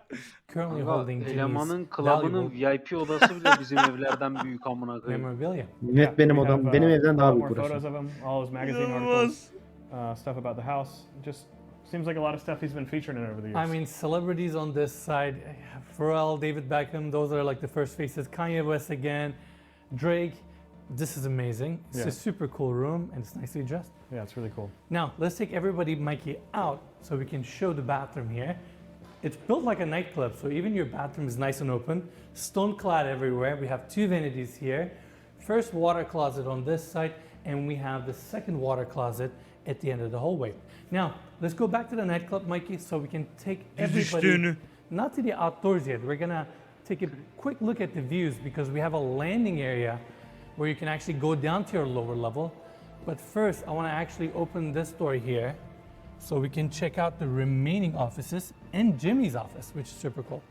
currently Kanka, holding elemanın Jimmy's klubunun valuable VIP odası bile bizim evlerden büyük amına koyayım. memorabilia. Net benim We odam. have, Benim evden a daha lot büyük more burası. photos of him, all his magazine İnanılmaz. articles, stuff about the house. Just seems like a lot of stuff he's been featured in over the years. I mean, celebrities on this side, Pharrell, David Beckham, those are like the first faces. Kanye West again, Drake. This is amazing. It's Yeah. a super cool room and it's nicely dressed. Yeah, it's really cool. Now, let's take everybody, Mikey, out so we can show the bathroom here. It's built like a nightclub, so even your bathroom is nice and open. Stone clad everywhere. We have 2 vanities here. First water closet on this side, and we have the second water closet at the end of the hallway. Now, let's go back to the nightclub, Mikey, so we can take everybody, Düştüğünü. not to the outdoors yet. We're gonna take a quick look at the views because we have a landing area where you can actually go down to your lower level. But first, I wanna actually open this door here so we can check out the remaining offices and Jimmy's office, which is super cool.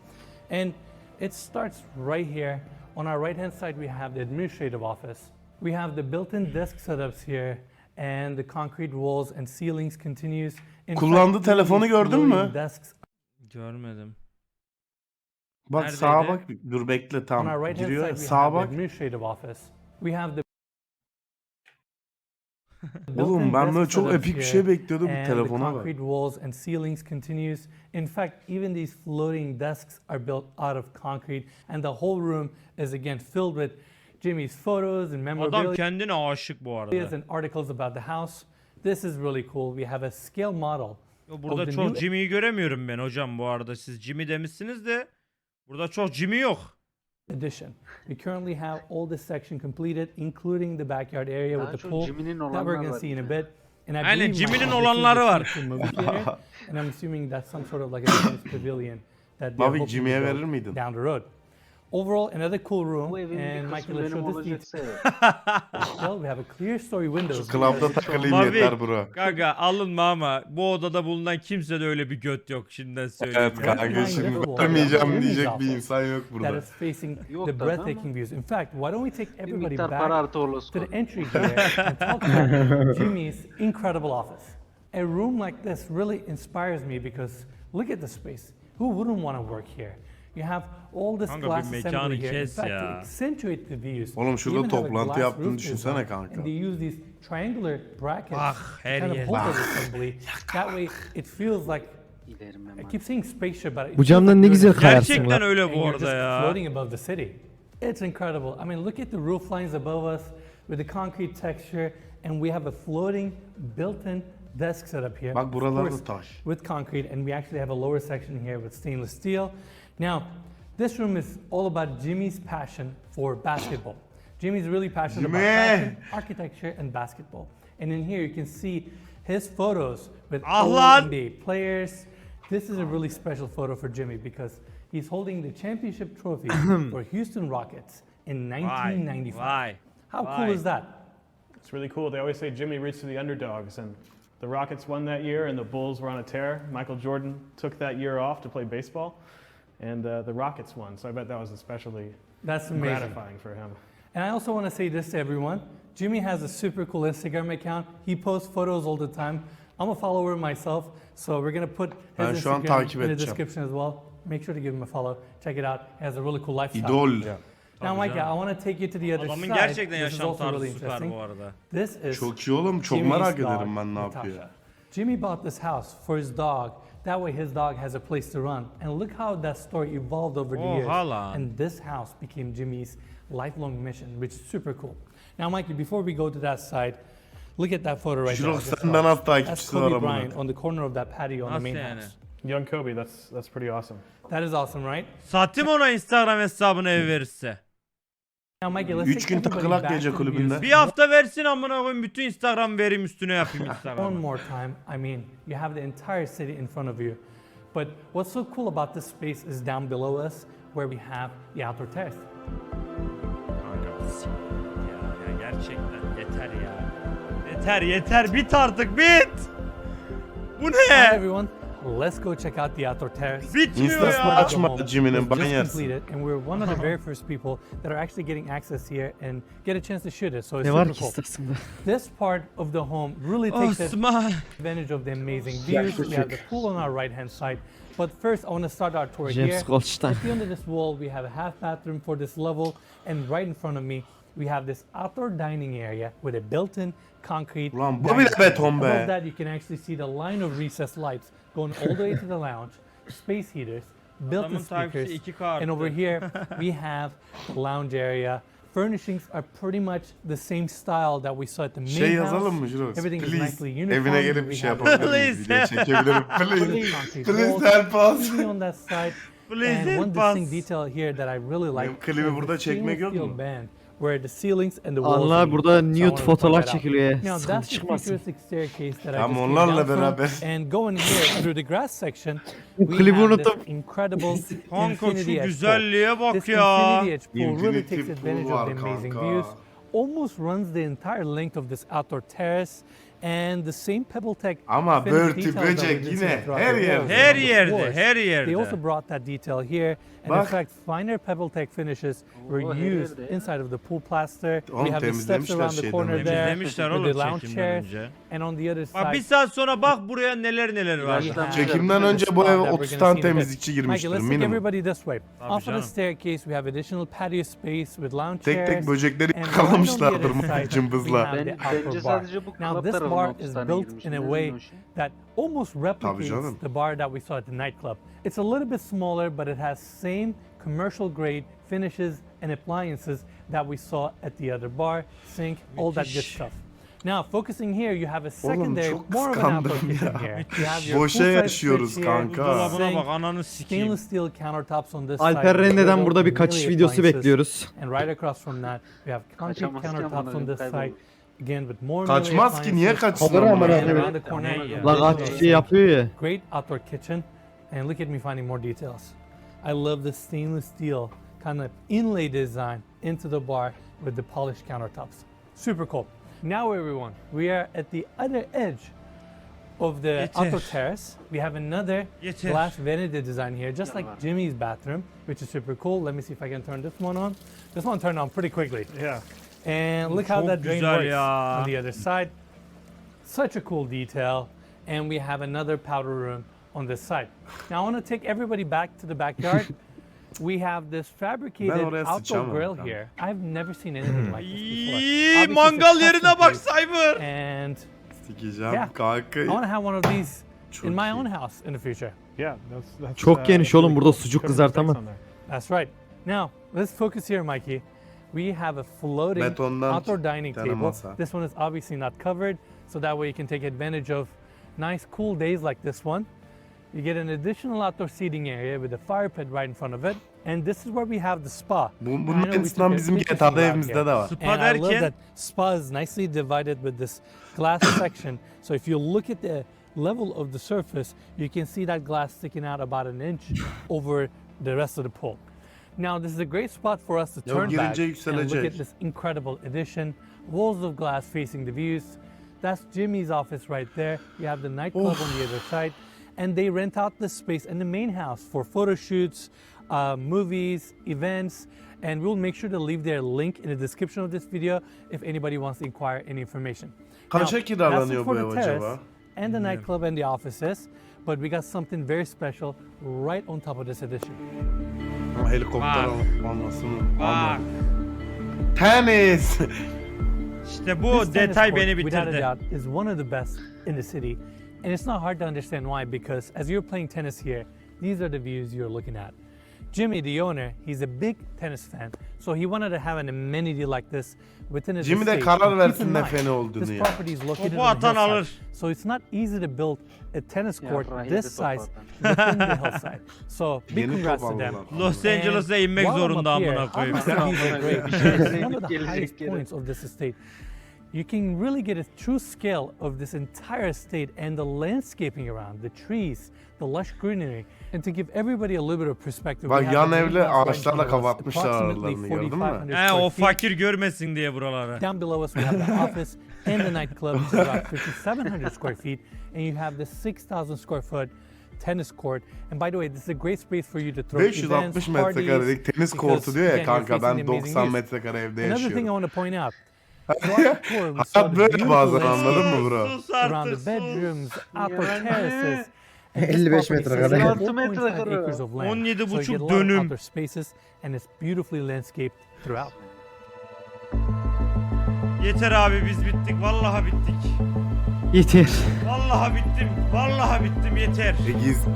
And it starts right here. On our right-hand side, we have the administrative office. We have the built-in desk setups here, and the concrete walls and ceilings continues. In Kullandığı fact, telefonu these gördün mü? floating desks Görmedim. Bak Neredeydi? sağa bak. Dur bekle on our tam. right-hand Giriyor. side, we Sağa have the bak. administrative office. We have the Oğlum built-in ben desk böyle çok setups epik bir here, şey bekliyordum. and the Telefona bak. concrete walls and ceilings continues. In fact, even these floating desks are built out of concrete, and the whole room is again filled with Jimmy's photos and Adam memorabilia kendine aşık bu arada. and articles about the house. This is really cool. We have a scale model Burada the çok new Jimmy'yi göremiyorum ben hocam bu arada. Siz Jimmy demişsiniz de burada çok Jimmy yok. addition. We currently have all this section completed, including the backyard area Daha with the çok pool Jimmy'nin that we're olanlar going to var see in a bir bit. And I Aynen, believe, Jimmy'nin Michael, this is olanları the var. future movie theater, and I'm assuming that's some sort of like a tennis pavilion that they're Mavik hoping Jimmy'ye to verir build miydin? down the road. Overall, another cool room, Bu evin bir and kısmı Michael, let's benim show this olacaksa detail. We have a clear story windows. Klapta takılayım Mavik, yeter bro. Kanka alınma ama bu odada bulunan kimse de öyle bir göt yok şimdiden söyleyeyim. Evet ya. kanka şimdi vermeyeceğim diyecek bir insan yok That burada. is facing Yok the tabii breathtaking ama views. In fact, why don't we take bir everybody miktar para back artı olası to var. the entry here and talk about Jimmy's incredible office. A room like this really inspires me because look at the space. Who wouldn't want to work here? You have all this Kanka glass bir assembly mekanı here. In kes fact, to ya. accentuate the views. Oğlum they şurada even have a toplantı glass yaptığını roof düşünsene design, kanka. And they use these triangular brackets Ah, to her kind of yer. hold that assembly. That way it feels like, Giderim I hemen. keep saying spaceship, but it Bu feels camdan like ne you're in güzel a kayarsın Gerçekten lan. öyle and bu you're arada just ya. floating above the city. It's incredible. I mean, look at the roof lines above us with the concrete texture, and we have a floating built-in desk setup here. Bak of buralar course, da taş. with concrete, and we actually have a lower section here with stainless steel. Now, this room is all about Jimmy's passion for basketball. Jimmy's really passionate about fashion, architecture, and basketball. And in here, you can see his photos with all lan! NBA players. This is a really special photo for Jimmy because he's holding the championship trophy for Houston Rockets in Vay, 1995. vay, How vay. cool is that? It's really cool. They always say Jimmy roots for the underdogs, and the Rockets won that year, and the Bulls were on a tear. Michael Jordan took that year off to play baseball, and the Rockets won. So I bet that was especially That's amazing. gratifying for him. And I also want to say this to everyone. Jimmy has a super cool Instagram account. He posts photos all the time. I'm a follower myself, so we're going to put Ben his şu an Instagram takip in the edeceğim. description as well. Make sure to give him a follow. Check it out. He has a really cool lifestyle. İdol. Now, Mike, I want to take you to the other Adamın side. gerçekten This is yaşam also really tarzı süper interesting. bu arada. This is Çok iyi oğlum. Çok Jimmy's merak dog, ederim ben ne Natasha. yapıyor. Jimmy bought this house for his dog. That way his dog has a place to run. And look how that story evolved over the years. Oha lan. And this house became Jimmy's lifelong mission, which is super cool. Now, Mikey, before we go to that side, look at that photo right there. Jrokez'den az That's takipçisi var Kobe amına. Bryant on the corner of that patio on the Nasıl main yani? house. Young Kobe, that's pretty awesome. That is awesome, right? Sattım ona Instagram hesabını ev verirse. Now, Mikey, let's 3 take gün everybody takılak back gece to the kulübünde. views Bir hafta versin amına koyayım bütün Instagram verim üstüne yapayım One Instagram'a. more time, I mean, you have the entire city in front of you. But what's so cool about this space is down below us where we have the outdoor terrace. Kanka ya gerçekten yeter ya. Yeter yeter bit artık bit. Bu Hi ne? everyone, let's go check out the outdoor terrace. Bitmiyor Instasını ya. açma Jimmy'nin ban Just yersin. completed, and we're one of the very first people that are actually getting access here and get a chance to shoot it. So it's Ne var super ki cool. istasında? This part of the home really takes Osman. advantage of the amazing views. We have the pool on our right hand side. But first, I want to start our tour here. James Goldstein. At the end of this wall, we have a half bathroom for this level, and right in front of me, we have this outdoor dining area with a built-in concrete. Ulan bu dining bile beton area. Above be. that, you can actually see the line of recessed lights going all the way to the lounge, space heaters, built-in Adamın takipçisi speakers, 2K arttı. and over here we have the lounge area. Furnishings are pretty much the same style that we saw at the main Şey house. yazalım mı Jrokez? Everything is Please. nicely uniform. Evine gelip bir We şey have yapabilir miyiz? Please. Video çekebilirim. Please. concrete Please walls, help us. TV on that side. Please And help one distinct us. detail here that I really like Benim klibi is burada the çekmek stainless yok steel mu? band where the ceilings and the walls Allah meet. burada So I nude wanna point fotolar that out. çekiliyor ya. Now Sıkıntı that's the çıkmasın. futuristic staircase that I Tamam, just came onlarla down from. beraber. And going here through the grass section, Bu we klibi have this unutup- incredible Kanka infinity şu edge pool. güzelliğe bak This ya. infinity edge pool really Infinity takes advantage pool of the var amazing kanka. views. Almost runs the entire length of this outdoor terrace, and the same pebble tech Ama finish börtü, details that we böcek did yine see throughout her the yerde. walls Her and the yerde, floors. her They yerde. also brought that detail here, and in Bak. fact, finer pebble tech finishes were Oo, her used yerde. inside of the pool plaster. Oğlum, We have the steps temizlemişler around the şeyden corner önce. there Temizlemişler with oğlum the lounge çekimden chairs, önce. and on the other Bak bir side. saat sonra bak buraya neler neler var. we have Çekimden the önce bu spot eve that we're 30 gonna tane see in a bit. temizlikçi Mikey, girmiştir let's take minimum. everybody this way. Tabii Off of the canım. staircase, we have additional patio space with lounge Tek chairs. tek böcekleri and yakalamışlardır right on the other side, cımbızla. we have the outdoor Bence bar. sadece bu Now club this tarafına bar 30 is tane built girmiş. in a Ne way dedin o şey? that almost replicates canım. the bar that we saw at the nightclub. It's a little bit smaller, but it has same commercial grade finishes and appliances that we saw at the other bar, sink, all that good Müthiş. stuff. Now, focusing here, you have a secondary, çok more of an outdoor kıskandım kitchen ya. here. You have your Boşa full-size yaşıyoruz fridge here, kanka. Buzdolabına bak sink, ananı sikeyim. stainless steel countertops on this Alper side. Rende'den griddle, burada bir kaçış really videosu appliances. bekliyoruz. And right across from that, we have concrete Kaçamaz ki countertops amına on this koyayım, side. Again, with more Kaçmaz ki, niye appliances. kaçsın Kalır amına amına And koyayım. around the corner, Ne ya? La kaç şey yapıyor ya. great outdoor kitchen, and look at me finding more details. I love the stainless steel kind of inlay design into the bar with the polished countertops. Super cool. Now everyone, we are at the other edge of the Yeter. outdoor terrace. We have another Yeter. glass vanity design here, just like Jimmy's bathroom, which is super cool. Let me see if I can turn this one on. This one turned on pretty quickly. Yeah. And look how Çok that drain güzel works ya. on the other side. Such a cool detail. And we have another powder room on this side. Now I want to take everybody back to the backyard. We have this fabricated Ben oraya outdoor sıçamam grill kanka. here. I've never seen anything like this before. İyi, Obviously, mangal it's a yerine custom bak piece. Cyber. And Sikeceğim Yeah. kanka. I want to have one of these Çok in my iyi. own house in the future. Yeah, that's Çok geniş oğlum, burada sucuk cooked steaks kızartamam. on there. That's right. Now, let's focus here, Mikey. We have a floating Betondan outdoor dining bir tane table. masa. This one is obviously not covered, so that way you can take advantage of nice cool days like this one. You get an additional outdoor seating area with a fire pit right in front of it. And this is where we have the spa. Bunun I know we aynısından took a bizim picture GTA'da from out evimizde here. de var. Spa And I love derken that spa is nicely divided with this glass section. So if you look at the level of the surface, you can see that glass sticking out about an inch over the rest of the pool. Now this is a great spot for us to Ya turn back girince and look yükselecek. at this incredible addition. Walls of glass facing the views. That's Jimmy's office right there. You have the nightclub on the other side. And they rent out this space and the main house for photo shoots, movies, events, and we'll make sure to leave their link in the description of this video if anybody wants to inquire any information. Kaça Now, that's it kiralanıyor for bu the ev terrace acaba? and the nightclub and the offices, but we got something very special right on top of this addition. Ama helikopter Bak. almasını. Bak. Tenis. İşte bu This tennis detay court, beni without a bitirdi. doubt, is one of the best in the city, and it's not hard to understand why. Because as you're playing tennis here, these are the views you're looking at. Jimmy, the owner, he's a big tennis fan, so he wanted to have an amenity like this within his Jimmy de estate. karar And keep versin in ne mind, feni olduğunu this ya. property is located Topu on the atan hillside, alır. so it's not easy to build a tennis court Yarrağı this yedi topu size atan. within the hillside. So big Yeni congrats top to them. aldılar. Los Angeles'a inmek while I'm zorunda up here, amına koyayım. obviously these are great because it's one of the Gelecek highest yere. points of this estate. You can really get a true scale of this entire estate and the landscaping around, the trees, the lush greenery. And to give everybody a little bit of perspective, Bak, we have yan the main evle house right in ağaçlarla front of us, kapatmışlar approximately aralarını, gördün mü? 4,500 He o square feet. fakir görmesin diye buraları. Down below us, we have the office and the nightclub, which is about 5,700 square feet. And you have the 6,000 square foot tennis court. And by the way, this is a great space for you to throw events, 560 metrekarelik tenis because, kortu diyor ya again, you're kanka, ben facing the amazing 90 views. metrekare evde Another thing I yaşıyorum. want to point out. throughout the tour, we saw Hayat the böyle beautiful bazen, landscape anladın mı bro? Sus around artık the sus. bedrooms, outdoor Yani. terraces. And this 55 property sits metrekare. on 16 4.5 metrekare. acres of land. 17,5 So you get a lot of dönüm. outdoor spaces and it's beautifully landscaped throughout. Yeter abi biz bittik. Vallahi bittik. Yeter. Vallahi bittim. Vallahi bittim yeter.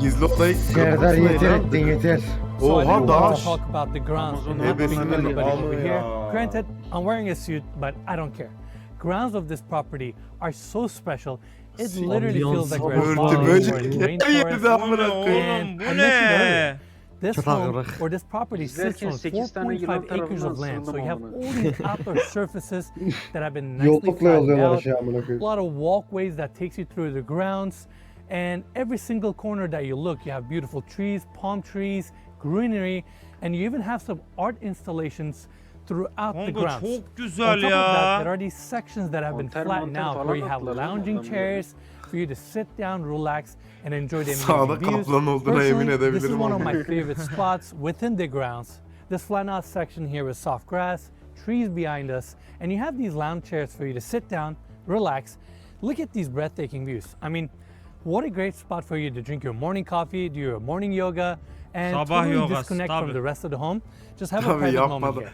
Gizli odayı Serdar yeter ettin yeter. So I Oha, didn't want daş. to talk about the grounds and Amazon not bring ebesinin everybody amı over here. ya. Granted, I'm wearing a suit, but I don't care. Grounds of this property are so special. It literally feels like we're Börtü walking böcek over her rainforest. yeri de Bu amına ne koyayım. oğlum bu I mentioned earlier, ne? This Çok home ağır. or this property sits İzlerken on 8 tane 4.5 yılan acres of tarafından land. So you have ısırdım all these outdoor surfaces that have been nicely Yollukla flattened yolluyorlar out. aşağı amına A koyayım. lot of walkways that takes you through the grounds. And every single corner that you look, you have beautiful trees, palm trees, greenery, and you even have some art installations throughout the Kanka grounds. çok On güzel top of that, there ya. are these sections that have been Monter flattened out falan where you have attılar lan lounging adam chairs for you to sit down, relax, and enjoy the Sağda amazing views. kaplan olduğuna emin Personally, this is edebilirim one of ama. my favorite spots within the grounds. This flattened out section here with soft grass, trees behind us, and you have these lounge chairs for you to sit down, relax. Look at these breathtaking views. I mean, what a great spot for you to drink your morning coffee, do your morning yoga, and Sabah totally yogası, disconnect from tabii. the rest of the home. Just have a Tabii private moment yapmadım. here.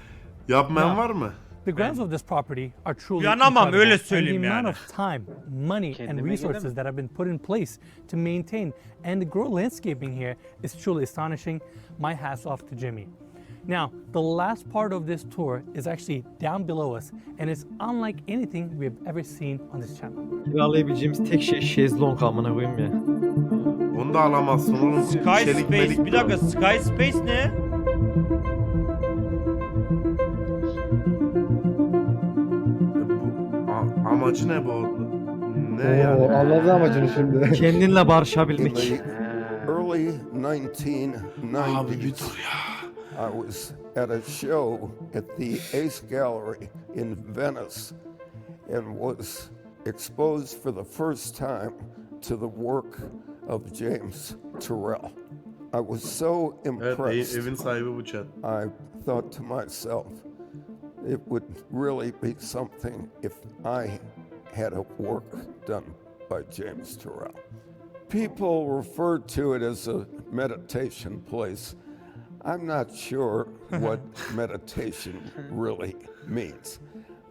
Yapmayan Ya. var mı? The grounds of this property are truly Uyanamam, incredible. öyle And the söyleyeyim amount yani. of time, money, and Kendime resources gelemem. that have been put in place to maintain and to grow landscaping here is truly astonishing. My hats off to Jimmy. Now, the last part of this tour is actually down below us, and it's unlike anything we've ever seen on this channel. Kiralayabileceğimiz tek şey şezlong amına koyayım ya. Onu da alamazsın oğlum. Sky Çelik Space. melik Bir dakika, yok. Sky Space ne? Amacı ne bu? Ne Oo, yani? anladı amacını şimdi. Kendinle In barışabilmek. the early Abi bir 1990s, dur ya. I was at a show at the Ace Gallery in Venice and was exposed for the first time to the work of James Turrell. I was so Evet, impressed. evin sahibi bu chat. I thought to myself, it would really be something if I had a work done by James Turrell. People refer to it as a meditation place. I'm not sure what meditation really means,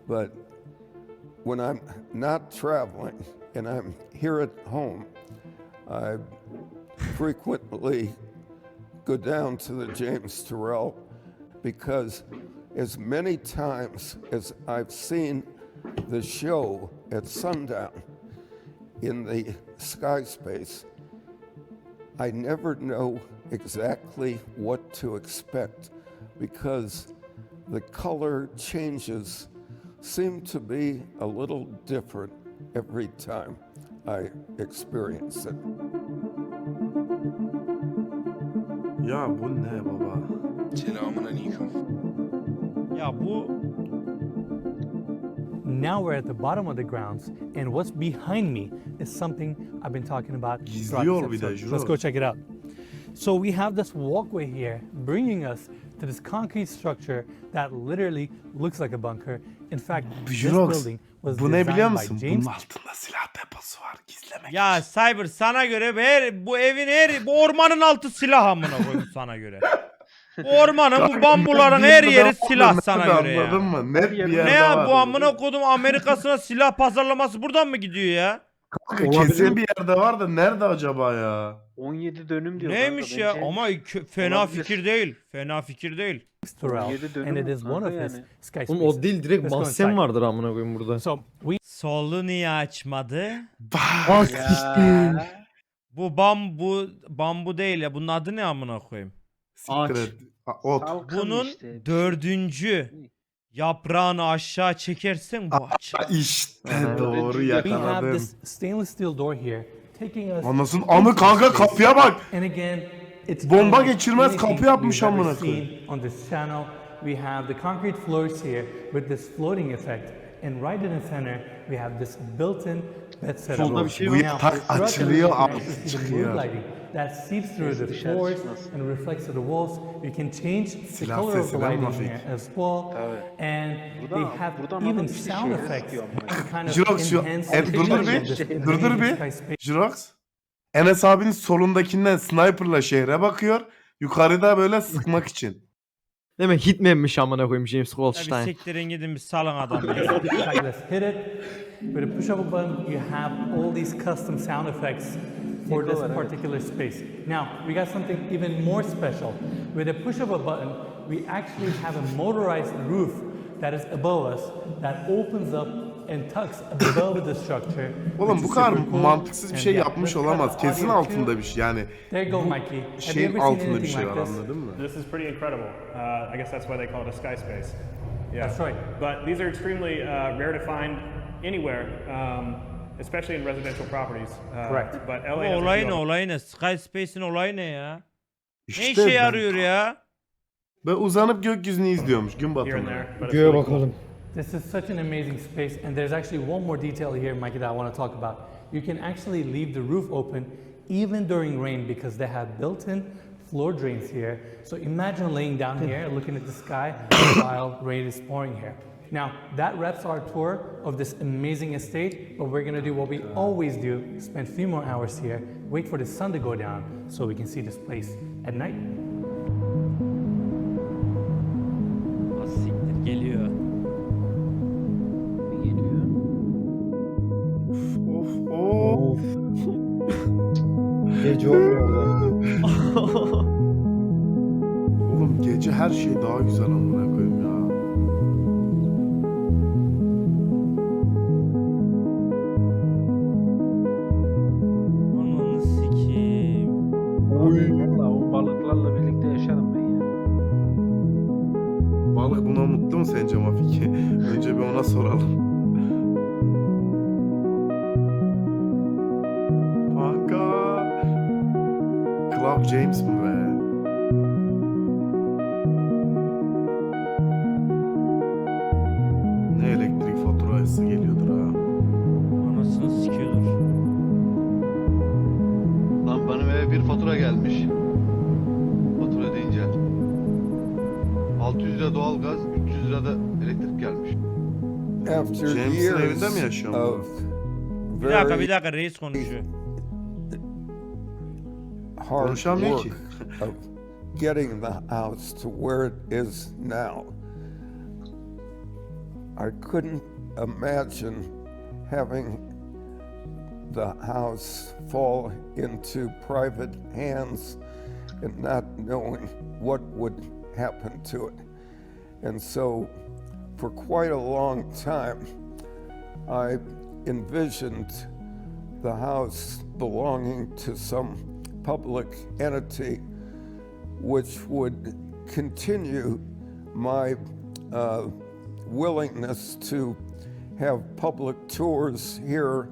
but when I'm not traveling and I'm here at home, I frequently go down to the James Turrell because as many times as I've seen the show at sundown in the sky space, I never know exactly what to expect because the color changes seem to be a little different every time I experience it. Ya bu ne baba? Ya bu Now we're at the bottom of the grounds, and what's behind me is something I've been talking about throughout İzliyor this bir de, episode. Let's go check it out. So we have this walkway here bringing us to this concrete structure that literally looks like a bunker. In fact, this Jrokez, building was bu ne biliyor designed by musun? James. Bunun altında silah deposu var gizlemek. ya Cyber sana göre bu evin bu ormanın altı silah amına koyayım sana göre. Bu ormanın bu bambuların her yeri silah sana göre ya. Anladın mı? Net bir yerde Ne ya var. bu amına kodum Amerika'sına silah pazarlaması buradan mı gidiyor ya? Kanka, kesin bir yerde var da nerede acaba ya? 17 dönüm diyor. Neymiş kanka, ya? bence Ama fena olabilir. fikir değil. Fena fikir değil. Turrell, 17 dönüm and it is one kanka of his yani. skyscrapers. Oğlum o değil, direkt Let's go mahzen inside. vardır amına koyayım burada. So we Solu niye açmadı? Bak. Ya. Bu bambu değil ya. Bunun adı ne amına koyayım? Siktir et. Ot. Salkım Bunun işte. dördüncü yaprağını aşağı çekersen bu açılır. İşte doğru We have yakaladın. this stainless steel door here taking us Anasının amı kanka, kapıya bak. And again, it's Bomba unlike geçirmez anything kapı yapmış we've ever amına seen koyayım. on this channel. We have the concrete floors here with this floating effect, and right in the center we have this built-in bed setup. Solda bir şey Bu var. yatak throughout the açılıyor, room, you abi can see the çıkıyor. mood lighting that seeps through the dışarı floors çıkmaz. and reflects to the walls. You can change the Silah color of the sesi, değil mi lighting Rafik? here as well, and they have buradan even adam işte sound şehre effects sıkıyor amına to kind of Jrokez, enhance the durdur illusion of bir. this Durdur amazing bir. sky space. Jrokez. Enes abinin solundakinden sniperla şehre bakıyor. Yukarıda böyle sıkmak için. Demek hitman'miş amına koyayım James Ya bir Goldstein. siktirin gidin bir salın adamı. ya. Like let's hit it. With a push of a button, you have all these custom sound effects for this particular space. Now, we got something even more special. With a push of a button, we actually have a motorized roof that is above us that opens up and tucks above the structure. Oğlum which bu is kadar super cool. mantıksız bir And şey yeah, yapmış let's cut olamaz. the Kesin audio altında too. bir şey yani. There you go, Mikey. Have you Şeyin ever seen altında bir anything şey like var, this? anladın mı? This is pretty incredible. I guess that's why they call it a sky space. Yeah. That's right. But these are extremely rare to find anywhere, especially in residential properties. Correct. But LA Bu has a olay few ne of them. olay ne? Sky Space'in olayı ne ya? Ne İşte işe ben- yarıyor ya? Ve uzanıp gökyüzünü izliyormuş gün Here and batımını. there. But it's Göğe really cool. bakalım. This is such an amazing space, and there's actually one more detail here, Mikey, that I want to talk about. You can actually leave the roof open even during rain because they have built-in floor drains here. So imagine laying down here, looking at the sky while rain is pouring here. Now, that wraps our tour of this amazing estate, but we're gonna do what we always do, spend a few more hours here, wait for the sun to go down so we can see this place at night. Ah, siktir geliyor. Geliyor. Of of. Gece olmuyor orada. Oğlum Oğlum gece her şey daha güzel amına koyayım ya. Ananı sikeyim. Valla o balıklarla birlikte yaşarım ben ya. Balık buna mutlu mu sence Mafiki? Önce bir ona soralım. Kanka. Clark James mi be? Ne elektrik faturası geliyordur ha. Anasını sikiyordur. Lan benim eve bir fatura gelmiş. Fatura deyince 600 lira doğalgaz, 300 lira da elektrik gelmiş. After James'in evinde mi years yaşıyor mu? of Bir dakika very bir dakika reis konuşuyor. hard Konuşamıyor work ki. of getting the house to where it is now, I couldn't imagine having the house fall into private hands and not knowing what would happen to it. And so, for quite a long time, I envisioned the house belonging to some public entity which would continue my willingness to have public tours here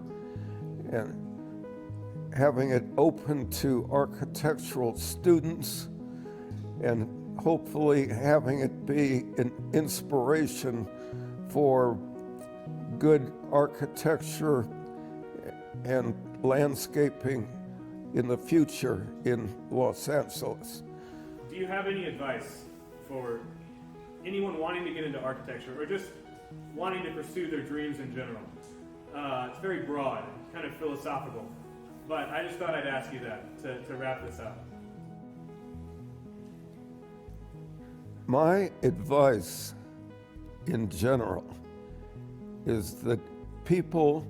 and having it open to architectural students and hopefully having it be an inspiration for good architecture and landscaping in the future in Los Angeles. Do you have any advice for anyone wanting to get into architecture or just wanting to pursue their dreams in general? It's very broad, kind of philosophical, but I just thought I'd ask you that to wrap this up. My advice in general is that people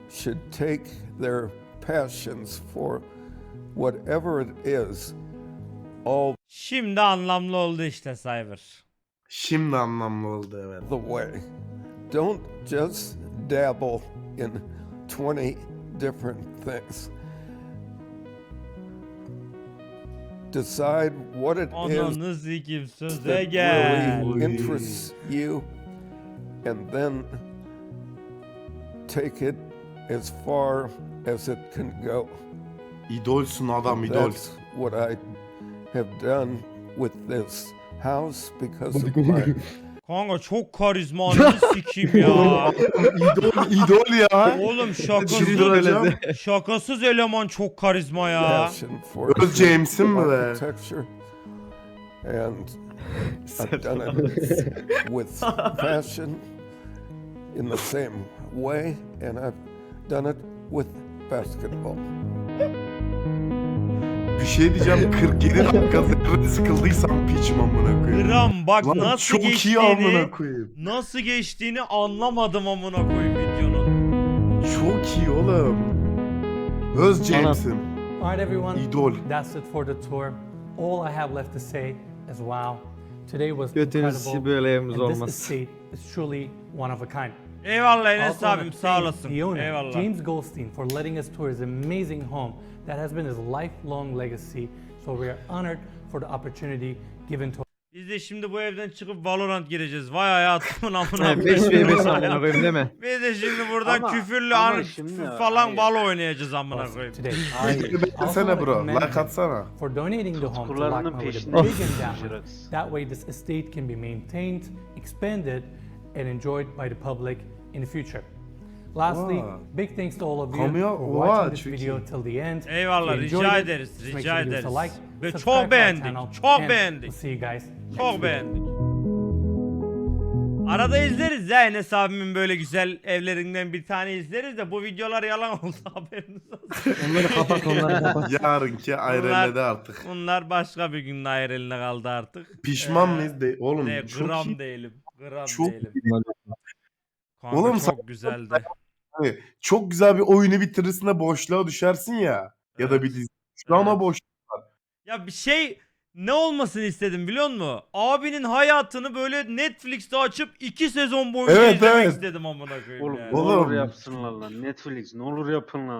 should take their passions for whatever it is all Şimdi anlamlı oldu işte Cyber. Şimdi anlamlı oldu evet. the way. Don't just dabble in 20 different things. Decide what it is Ananı sikeyim söze that gel. really interests you and then take it as far as it can go. İdolsun adam idol. That's what I have done with this house because of my Kanka çok karizma ananı sikeyim ya. İdol ya. Oğlum Çıldıracağım. şakasız eleman çok karizma ya. passion for Öz James'in mi be? architecture, and I've done it with passion in the same way, and I've done it with basketball. Bir şey diyeceğim 47 dakika sıkıldıysam piçim amına koyayım. Gram bak Lan nasıl çok iyi geçtiğini amına koyayım. nasıl geçtiğini anlamadım amına koyayım videonun. Çok iyi oğlum. Öz James'in. All right, everyone. İdol. That's it for the tour. All I have left to say is wow. Today was Götünüz incredible. böyle evimiz And this olmaz. estate is truly one of a kind. Eyvallah Enes Also wanna abim sağ thank olasın. the owner, Eyvallah. James Goldstein, for letting us tour his amazing home that has been his lifelong legacy. So we are honored for the opportunity given to Biz de şimdi bu evden çıkıp Valorant gireceğiz. Vay hayatımın amına 5v5 amına koyayım değil mi? Biz de şimdi buradan Ama- küfürlü ama şimdi- falan hayır. Valo oynayacağız amına us koyayım. today. Hayır. Beklesene bro. Like atsana. For donating the home to Kurlarının Lakma with a peşinde big endowment. Jrokez. That way this estate can be maintained, expanded, and enjoyed by the public in the future. Lastly, Wow. big thanks to all of you Kamera- for Oha, watching this çok video iyi. till the end. Eyvallah, If you rica enjoyed it, ederiz, just make rica sure to give us a ederiz. like, Ve subscribe çok to our beğendik, channel, çok and beğendik. We'll see you guys next Çok video. beğendik. Arada izleriz ya Enes abimin böyle güzel evlerinden bir tane izleriz de bu videolar yalan oldu haberiniz olsun. Onları kapat onları kapat. Yarınki ayrılede artık. Bunlar başka bir günün ayrı eline kaldı artık. Pişman mıyız? Oğlum Ne, çok gram iyi. değilim. Gram Çok değilim. Kanka Oğlum çok güzeldi. Hani çok güzel bir oyunu bitirirsin de boşluğa düşersin ya. Ya da bir dizi. Şu an o Evet. boş. Ya bir şey ne olmasını istedim biliyor musun? Abinin hayatını böyle Netflix'te açıp 2 sezon boyunca Evet, izlemek evet. istedim amına koyayım Oğlum yani. ne Oğlum. olur yapsınlar lan. Netflix ne olur yapın lan.